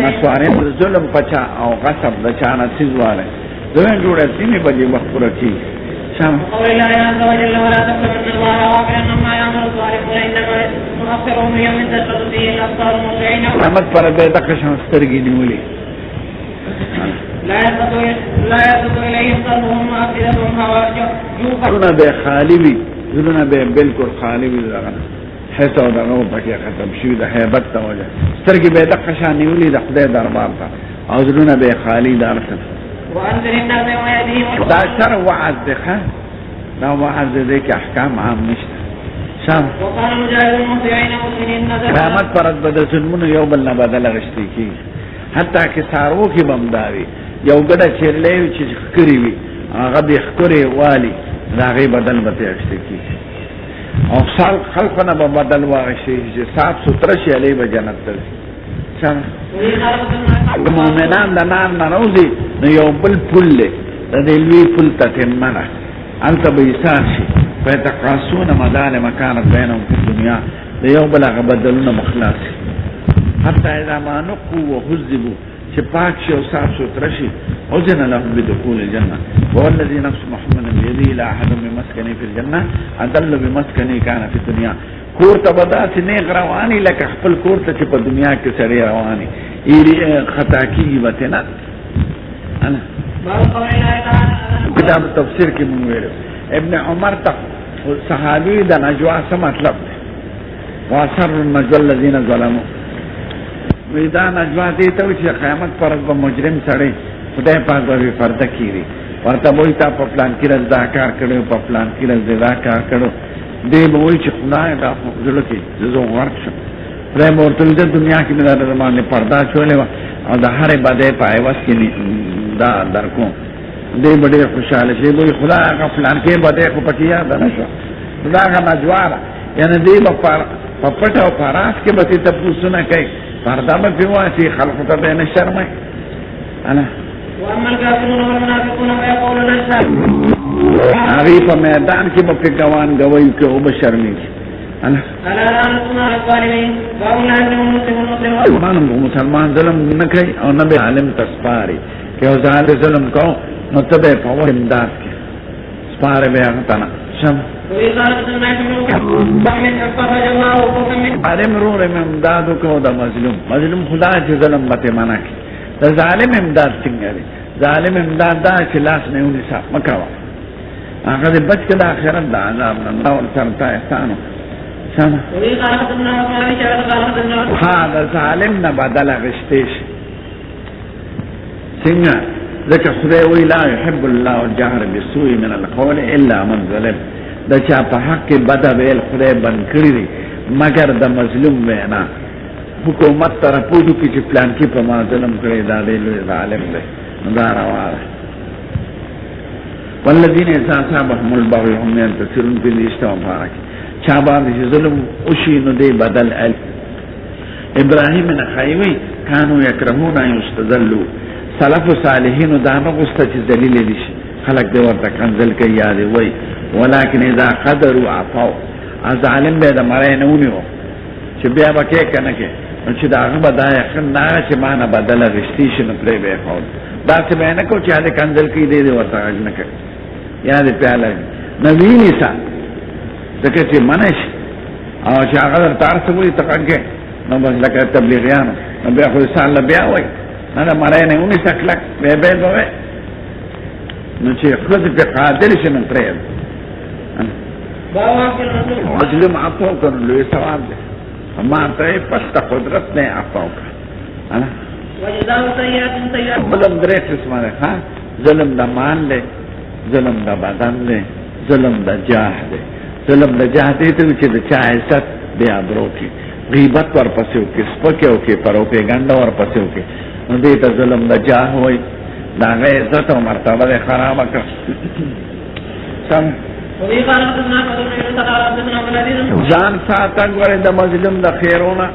مسوارې ظلم پچا او غصب د چانه څیز والی زمین جوړه تینې بجې وخت پوره کېږي. قول الله عز وجل ولا تحسبن الله غافلا عما يعمل الظالمون انما نؤخرهم يوم تشخص فيه الابصار مهطعين رحمت پر دې دغه شان سترګې نیولې لا يصل اليهم قلبهم وافئدتهم هواء زړونه به خالي وي زړونه به بالکل خالي وي دغه حته او دغه پکې ختم شوي د هیبت ته وجه سترګې به دغه شان نیولې د خدای دربار ته او زړونه به خالي د ارسل وانذر الناس يوم يأتيهم دا شر وعظ دی ښه دا وعظ دی کې احکام عام نشته. وقال مجاهد المهطعين مسلمين نظر قیامت پر ورځ به د ظلمونو یو بل نه بدله غشتې کېږي حتی که څاروو کې به همدا وي یو ګډه چیرلی وي چې ښکرې وي هغه بې ښکرې والي د هغې بدل به ترې اخیستې کېږي او خلقو نه به بدل واخیستې چې صاف سوتره شي هلې به جنت ته ځي. مؤمنان د نار نه راوځي نو یو بل پل دی د دې لوی پل تتمه ده هلته به ایثار شي فیتقاسون مظالم کانت بینهم فی الدنیا د یو بل هغه بدلونه به خلاص شي حتی اذا ما نقوا وهذبوا چې پاک شي او صاف سوتره شي اذن لهم بدخول الجنه والذي نفس محمد بيده لا احد بمسكنه في الجنه اضل بمسكنه كان في الدنيا. کور ته به داسې نیغ رواني لکه خپل کور ته چې په دنیا کې سړی رواني خطا کېږي به ترې نه. کتاب تفسیر کې مونږ ویلو ابن عمر ته صحابي د نجوا څه مطلب دی واسر النجوا الذين ظلموا وی دا نجوا دی ته چې قیامت پر ورځ به مجرم سړی خدای پاک به پرده کړي ورته به وایي تا په پلان کې ورځ دا کار کړی په پلان کې ورځ دا کار کړو دی به وایي چې خدای دا زړه کې زه غرق شم خدای به ورته وایي دنیا کې مې دا در باندې پرده اچولې وه او د هرې بدۍ په عوض کې دا در کوم دی به ډېر خوشحاله شي به وایي خدای هغه فلان کې بدۍ خو پکې یاده نه شوه دا هغه نجوا ده یعنې دی به په پټ او په راز کې به ترې تپوسونه کوي پرده به پرې واچي خلقو ته به یې نه شرموي. واما الكافرون والمنافقون فيقولون نشهد هغوی په میدان کې به پرې ګوان ګوی کوي او به شرمېږي. الا لعنتم على الظالمين باب لا يظلم المسلم مسلمان ظلم نه کوي او نه به عالم ته سپاري که یو ظالم ظلم کو نو ته به یې په وخت امداد کې سپارې به یې هغه ته نه ظالم رور امداد وکړو د مظلوم خدا چې ظلم به ترې منع کړي. د ظالم امداد څنګه دی؟ ظالم امداد دا چې لاس نه یې ونیسه مه کوه هغه دې بچ کړه د آخرت د عذاب نه الله ورسره تا احسان وکړه. ها د ظالم نه بدل اخیستی شي څنګه؟ ځکه خدای وایي لا یحب الله الجهر بالسوء من القول الا من ظلم د چا په حق کې بده ویل خدای بند کړي دي مګر د مظلوم وینا. حکومت ته راپوټو کې چې پلان کې په ما ظلم کړی دا دی لوی ظالم دی نو دا روا ده. والذین اذا اصابهم البغي هم ينتصرون په دې شته مبارک چا باندې ظلم وشي نو دی بدل ال ابراهیم نخایوی کانو یکرهون یستذلوا سلف صالحین دا نه غوسته چې ذلیل دي خلق دی ورته کنزل کوي یاد وای ولکن اذا قدروا عفوا ظالم به د مړی نه ونیو چې بیا به کې کنه کې چې دا هغه به دا یقین نه چې ما نه بدل رښتې شنو پرې به خو دا څه به نه کو چې هغه کنزل کوي دی ورته نه کوي یاد پیاله نبی نساء ځکه چې منش او چې هغه تار څه وي تکانګه نو بس لکه تبلیغیانو نو بیا خو سال بیا وای نه مړی نه ونی سکلک به به به نو چې خود په قادر شنو پرې مظلوم عفو کرن لوی ثواب دے ما ته پست قدرت نے عفو کر وجزاء سیئات سیئات ظلم درې قسمه ده ها ظلم د مال له ظلم د بدن له ظلم د جاه ده ظلم د جاه دې ته چې د چا عزت بیا ابرو کی غیبت ور پسې او کې سپکه او کې پرو کې ګنده ور پسې او کې نو دې ته ظلم د جاه وای دا غي عزت او مرتبه خراب کړ سم ځان ساتن غره د مظلوم د خیرونه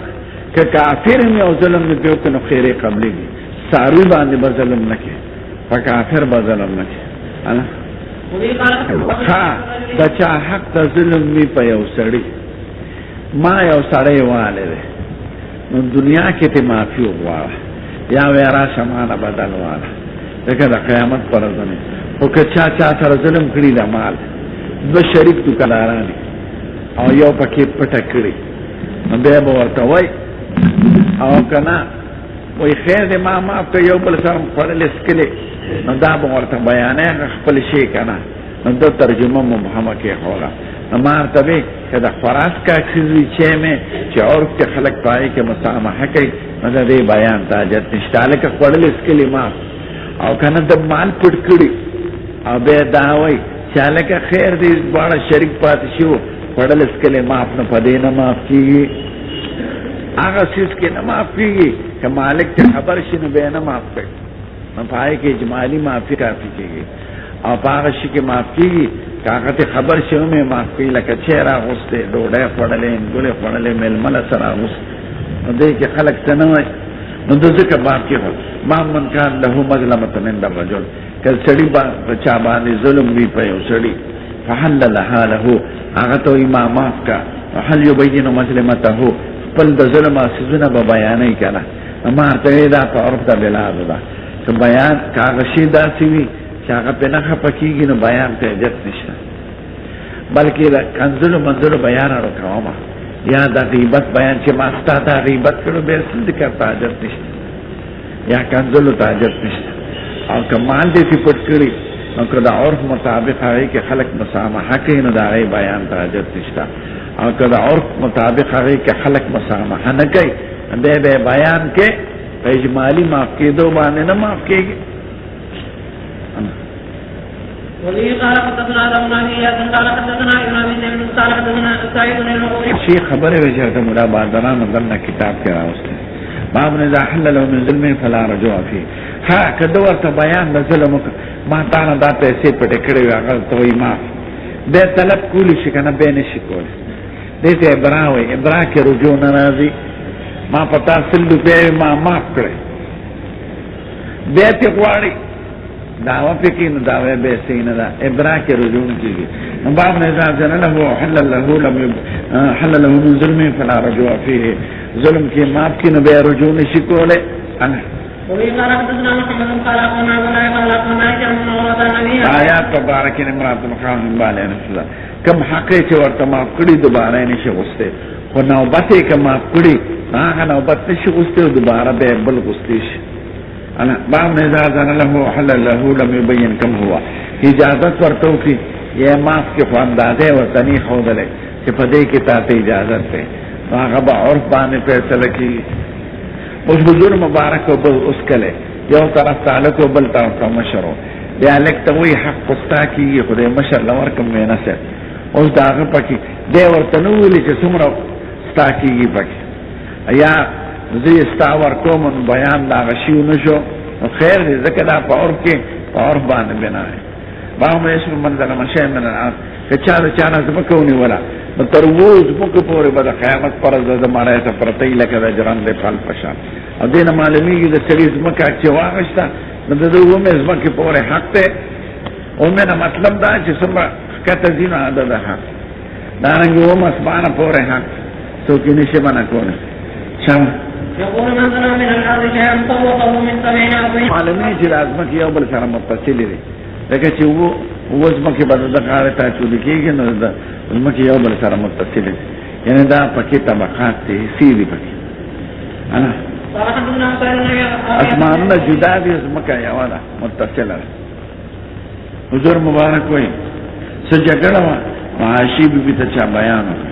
که کافر می او ظلم نه پیو کنه خیره قبلېږي ساروی باندې به ظلم نه کوي په کافر به ظلم نه کوي انا ها د چا حق ته ظلم می په یو سړی ما یو سړی واله نو دنیا کې ته معافي وغواړه یا ورا شمانه بدل واله دغه د قیامت پر ورځ او که چا سره ظلم کړی د مال دو شریک دکانداران او یو پکې پټه کړی نو بیا به ورته وای او کنا وای خیر دې ما معاف کړ یو بل سره خپل اسکلې نو دا به ورته بیانې خپل شي کنا نو د ترجمه محمد کې هولا ما ته کدا خراس کا چیزی چې مې چې اور کې خلق پای کې مسامحه کوي نو دې بیان ته جت نشتاله کې خپل اسکلې ما او کنا د مال پټ کړی او به دا وای چاله که خیر دې باندې شریک پات شو پړل اسکله معاف نه پدې نه معاف کیږي هغه څه کې نه معاف کیږي چې مالک ته خبر شنه به نه معاف کوي نو پای کې اجمالی معافي کافي کیږي او هغه شي کې معاف کیږي هغه ته خبر شوه مې معاف کوي لکه چهره غوسته ډوډۍ پړلې ګولې پړلې ململ سره غوسته نو دې کې خلک څه نه وای نو د ذکر باب کې هو ما من کان له مظلمه من الرجل کل سړی با چا باندې ظلم وی په یو سړی فحل لها له هغه ته امام معاف کا هل يبين مظلمته خپل د ظلم اسونه به بیانې کړه ما ته دا په عرف د بلاد دا چې بیان کاغه شي دا سوي چې هغه په نه پکېږي نو بیان ته جت نشته بلکې دا کنزل منزل بیان راکوما یا د غیبت بیان چې ما ستاسو غیبت کړو به څه ذکر تاجت نشته یا کنزل تاجت نشته او کمال دې پټ کړی نو کدا عرف مطابق هغه کې خلق مسامحه کوي نو دا غي بیان تاجت نشته او کدا عرف مطابق هغه کې خلق مسامحه نه کوي به بیان کې اجمالی معاف کېدو باندې نه معاف کېږي ولي قال حدثنا ابن ابي قال حدثنا ابن ابي بن قال حدثنا سعيد بن المغيرة شي خبره وجهه مرا بادران دنه کتاب کې راوسته باب نه اذا حل له من ظلم فلا رجوع فيه ها کده ورته بیان د ظلم ما تا نه دا پیسې پټ کړې هغه توي ما به طلب کولی شي کنه به نشي کولی دې ته ابراوي ابرا کې رجوع ناراضي ما پتا سلو به ما معاف کړې به ته غواړي دعوه پکې نو دعوه به سین دا ابرا کې رجوع کیږي نو باب نه ځان له حل له لم حل له من ظلم فلا رجوع فيه ظلم کې معاف کې نو به رجوع نشي کوله انا وقال حدثنا محمد قال اخبرنا ولا قال اخبرنا جمع ورد النبي آیات تبارک امرات مخاون بالا رسول کم حق چې ورته معاف کړی دوباره نشي غوسته خو نوبت یې کم معاف کړی هغه نوبت نشي غوسته دوباره به بل غوسته شي انا باب نه اجازه له حل له لم يبين كم هو اجازه ورته کی یہ معاف کې خو اندازه ورتنی خودله چې په دې کې تاسو اجازه ده هغه به عرف باندې فیصله کی اوس حضور مبارک او بل اوس کله یو طرف تعالی کو بل طرف مشرو بیا لکه وی حق پستا کی خدای مشر لور کوم نه سه اوس داغه پکې دی ورته نو ویل چې څومره ستا کیږي پکې یا زی استاور کوم بیان دا غشیو نشو خیر دې ذکر دا پاور کې پاور باندې بنا ہے باو مې اسم منزل مشه من العاص کچا چانه زبکونی ولا تر وہ زمکه پورې به د قیامت پر ورځ د مړی ته پرتی لکه د ژرندې پل په شان او دې نه معلومیږي د سړي زمکه چې واغېسته نو د ده ومې زمکې پورې حق دی ومې نه مطلب دا چې څومره ښکته ځي نو هغه د حق دارنګې وم اسمانه پورې حق څوک یې نشي منع کولی يقول من ظلم من الارض شيئا طوقه من 7 ارض معلومي چې د ځمکې یو بل سره متصلې دي لکه چې اووه ځمکې به د غاړې ته اچولې کېږي نو د ځمکې یو بل سره متصلې دي یعنې دا پکې طبقات دي حصې دي پکې اسمانونه جدا دي ځمکه یوه ده متصله ده حضور مبارک وایي څه جګړه وه نو عایشې بیبي ته چا بیان وکړ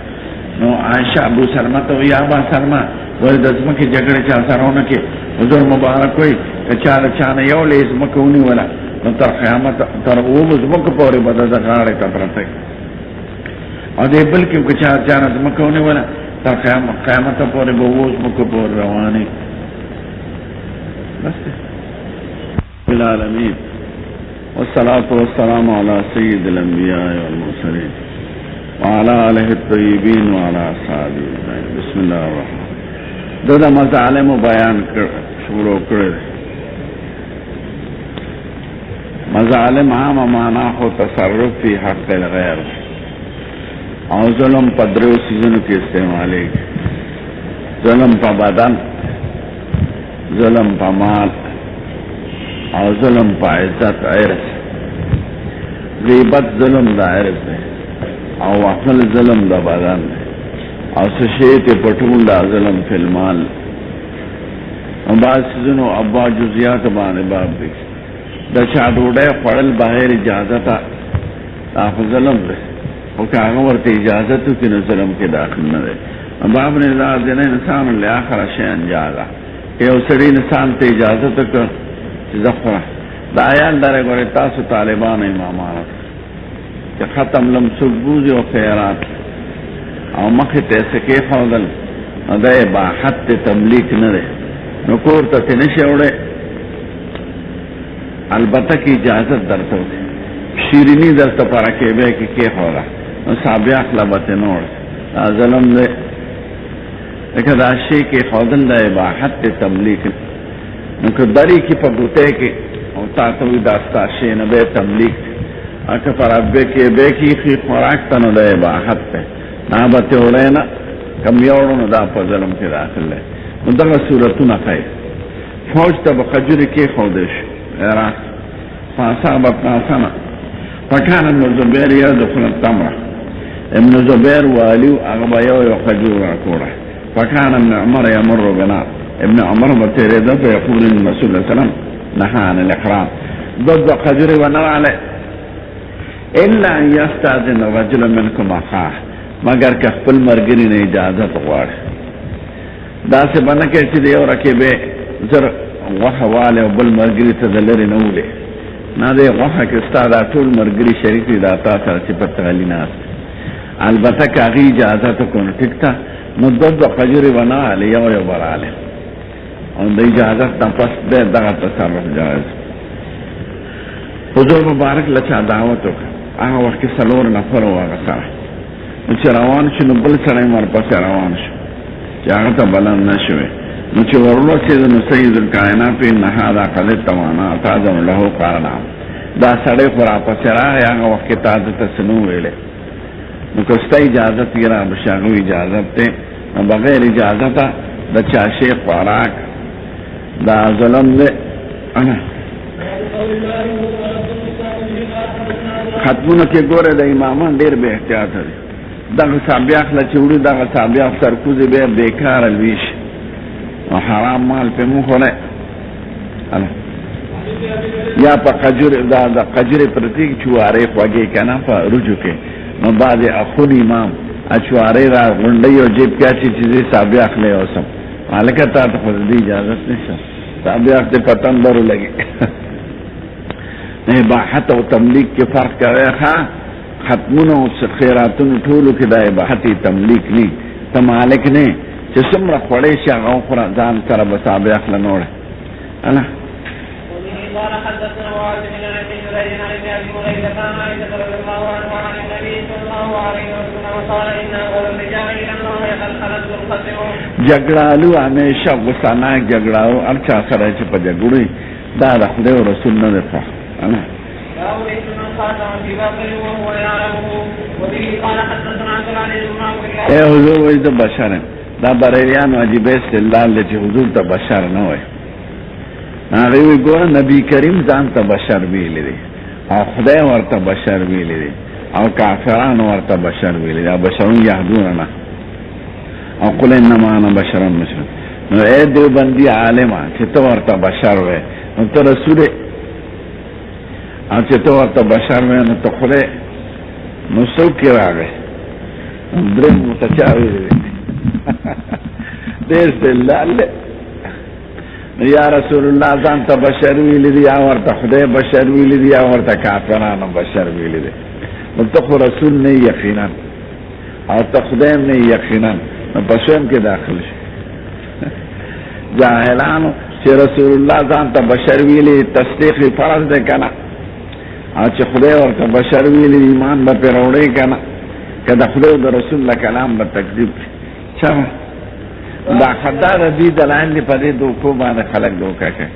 نو عایشه ابو سلمه ته وایي ابا سلمه وایي د ځمکې جګړې چا سره ونه کې حضور مبارک وایي که چا د چا نه یو لې ځمکه ونیوله نو تر قیامت تر اووه ځمکو پورې به د غاړې ته پرته او دې بل کې که چا نه ځمکه ونیوله تر قیامت پورې به اووه ځمکو پورې روانې بس العالمین والصلاة والسلام على سيد الأنبياء والمرسلين وعلى آله الطيبين وعلى أصحابه أجمعين بسم الله الرحمن الرحيم دا مظالم بیان شروع کړل مظالم عام معنا خو تصرف فی حق الغیر او ظلم په درو سيزونو کې استعمالېږي ظلم په بدن ظلم په مال او ظلم په عزت عرض غیبت ظلم د عرض دی او وحل ظلم د بدن دی او سشیت پټول دا ظلم فی المال او بعض سيزونو ابا جزیات باندې باب دی د چا ډوډۍ خوړل بغیر اجازه ته دا ظلم دی او که هغه ورته اجازه وکړي نو ظلم کې داخل نه دی باب نه دا ځنه انسان له آخر شي انجازه یو سړي انسان ته اجازه وکړه چې ځخره دا آیات درې ګورې تاسو طالبان امامان چې ختم لم سبوز او خیرات او مخې ته سکه خودل دا اباحت تملیک نه دی نو کور ته نشي وړي البته کی اجازه درته وي شیرینی درته پرکې به کې خورا نو صابع خلبت نور ظلم دې لکه دا شی کې خودل د اباحت تملیک نو کداري کې په ګوته کې او تاسو وي داستا شی نه به تملیک اګه پر ابه کې به کې خوراک تنو د اباحت ته نه به ته وړینا کم یوړو نو دا په ظلم کې داخله نو دغه صورتونه کوي فوج ته به خجر کې خودش راس فاصابت ناسنا فكان ابن زبير يدخل التمرة ابن زبير واليو أغبا يو خجور كورة فكان ابن عمر يمر بنا ابن عمر بتيريده فيقول الرسول صلى الله عليه وسلم نهى عن الإحرام ضد خجر ونرى عليه إلا أن يستأذن رجل منكم أخاه مگر که خپل مرګري نه اجازه غواړي دا څه باندې کې چې یو رکبه زر وحواله بل مرګري ته دلری نه ولې نه دی غوښه کې ستاره ټول مرګري شریک دي دا تاسو چې په تغلی نه البته کاغي اجازه ته کوم ټیک تا نو د خجر ونا علی یو براله او د اجازه تاسو به دغه تصرف جائز حضور مبارک لچا دعوت وکړه هغه وخت سلور نفر وغه سره چې روان شي نو بل سره مر پسې روان شي چې هغه ته بلند نشوي نو چې ورلو چې نو سید الکائنات په نه هدا قد توانا تعظم له قارنا دا سړی پر پسې راغی هغه وخت تاسو ته سنو ویلې نو کوسته اجازه تیرا بشاغو اجازه ته بغیر اجازه ته د چا شی خوراک دا ظلم دې انا ختمونه کې ګوره د امامان ډېر به احتیاط لري دغه صابع خلا چوړي دغه صابع سرکوزي به بیکار الویش او حرام مال په مخ نه یا په قجر دا د قجر پرتی چواره خوږی کنه په رجو کې نو بعد اخون امام اچواره را غونډي او جیب کې چې صابع خلا اوسم مالک ته خو دې اجازه نشته صابع ته پتن درو لګي نه باحت او تملیک کې فرق کوي ښا ختمونه او خیراتونو ټولو کې د اباحت تملیک نه ته مالک نه چې څومره خوړې شي هغه خورا ځان سره به صابع اخله نوړه انا قال حدثنا معاذ بن انس بن جريج عن ابي هريره عن عائشه رضي الله عنها عن النبي صلى الله عليه وسلم قال ان اول الرجال الى الله الخلق الخاسرون. جګړالو همیشه غسانا جګړاو ارچا سره چې په جګړې دا د خدای او رسول نه ده. انا أولئك من خاتم في باطل وهو يعلمه وبه قال حدثنا عبد العزيز بن عبد الله. اے حضور وای د بشر دا بریلیان واجب استدلال چې حضور ته بشر نه وای. هغه وی ګور نبی کریم ځان ته بشر ویل دي او خدای ورته بشر ویل دي او کافرانو ورته بشر ویل دي. بشرون یهدوننا او قل انما انا بشر مثلکم. نو اے دیوبندی عالمه چې ته ورته بشر وای نو ته رسول او چې ته ورته بشر وای نو ته خدای نو څوک راغی درې متچاوي دي دې استدلال یا رسول الله ځان ته بشر ویل دي یا ورته خدای بشر ویل دي یا ورته کافرانو بشر ویل دي. نو ته خو رسول نه یقینا او ته خدای نه یقینا نو په شوم کې داخل شي. جاهلانو چې رسول الله ځان ته بشر ویلي تصدیق فرض ده کنه او چې خدای ورته بشر ویلي ایمان به پرې وړي کنه کله خدای او رسول الله کلام به تکذیب چا دا خدای دې دلایل په دې دوکو باندې خلک دوکا کوي.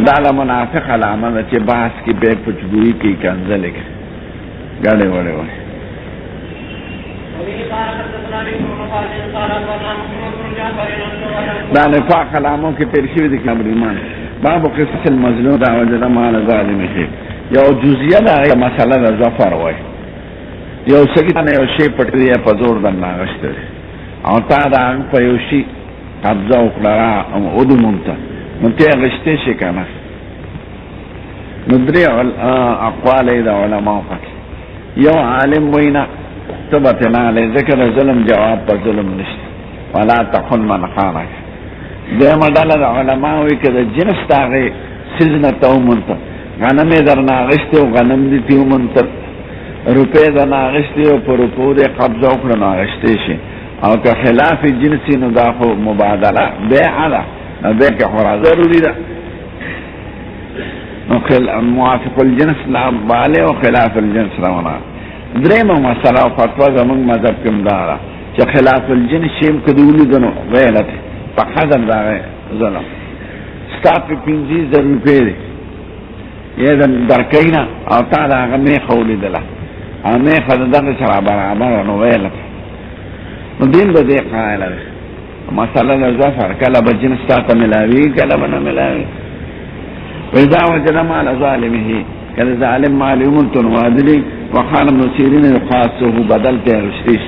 دا له منافق علامه چې بحث کې به پچګوئی کې کنځل کې غاړې وړې وړې. دا نفاق علامو کې تیر شوی دي کامل ایمان. باب قصص المظلوم دا وجد مال ظالم شي یو جزئیه دا مسله د ظفر وای یو څنګه نه یو شی پټي په زور د ناغشته او تا دا په یو شی قبضه وکړه او د مونته مونته غشته شي کنه. نو درې اقوال د علماء پکې یو عالم وینا تبتنا له ذکر ظلم جواب په ظلم نشته ولا تخن من خانك. دغه مدله د علماء وی کده جنس تاغه سجن تو مونته غنم درنا غشته او غنم دي تیو مونته روپے دا ناغشتی او پر روپو دے قبضه اکڑا ناغشتی شی او که خلاف جنسی نو دا خو مبادله بیع دا بیع که خورا ضروری دا موافق الجنس لا باله و خلاف الجنس رونا. درم مسئله و فتوه زمان مذهب کم دارا چه خلاف الجنس شیم کدولی دنو غیلت پا خضر دا ظلم ستا پی 15 روپے دی یہ درکینا او تا دا غمی خولی دلا امی خددن سرا برابر نو ویلت نو دین با دی قائل ده مسئله دا زفر کلا با جنس تا ملاوی کلا با نملاوی ویزا وجد مال ظالمه کلا ظالم مالی امنتون وادلی وخالم نسیرین خاصه بدل تیغشتیش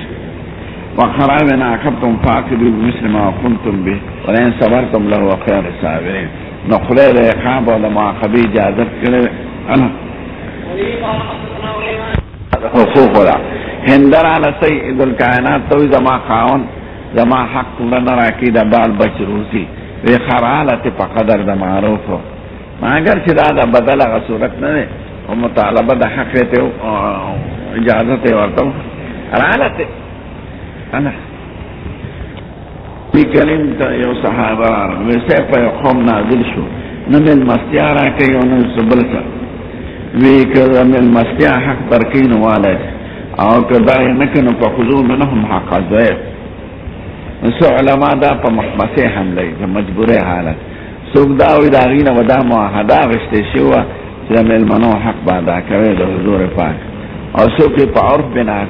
وخرابنا عقبتم فاقدوا بمثل ما كنتم به ولئن صبرتم له خير الصابرين. نو خدای د عقاب او د معاقبې اجازت کړې انا حقوق ولا هندر على سيد الكائنات تو زما خاون زما حق لنا راکی د بال بچ روسی وی خرالت په قدر د معروف ماګر چې دا د بدله صورت نه او مطالبه د حق ته اجازه ته ورته رالت انا بی کریم تا یو صحابه ویسے پا خوم نازل شو نمیل مستیارا کئی انو سبلتا وی که نمیل مستیار حق برکین والد او که دای نکنو پا خضو منهم حق ازویب سو علماء دا پا مخمسی حملی پا مجبوری حالت سوک داوی داغین و دا معاهده غشتی شوا نمیل منو حق بادا کوي د حضور پاک او سوک پا عرف بنا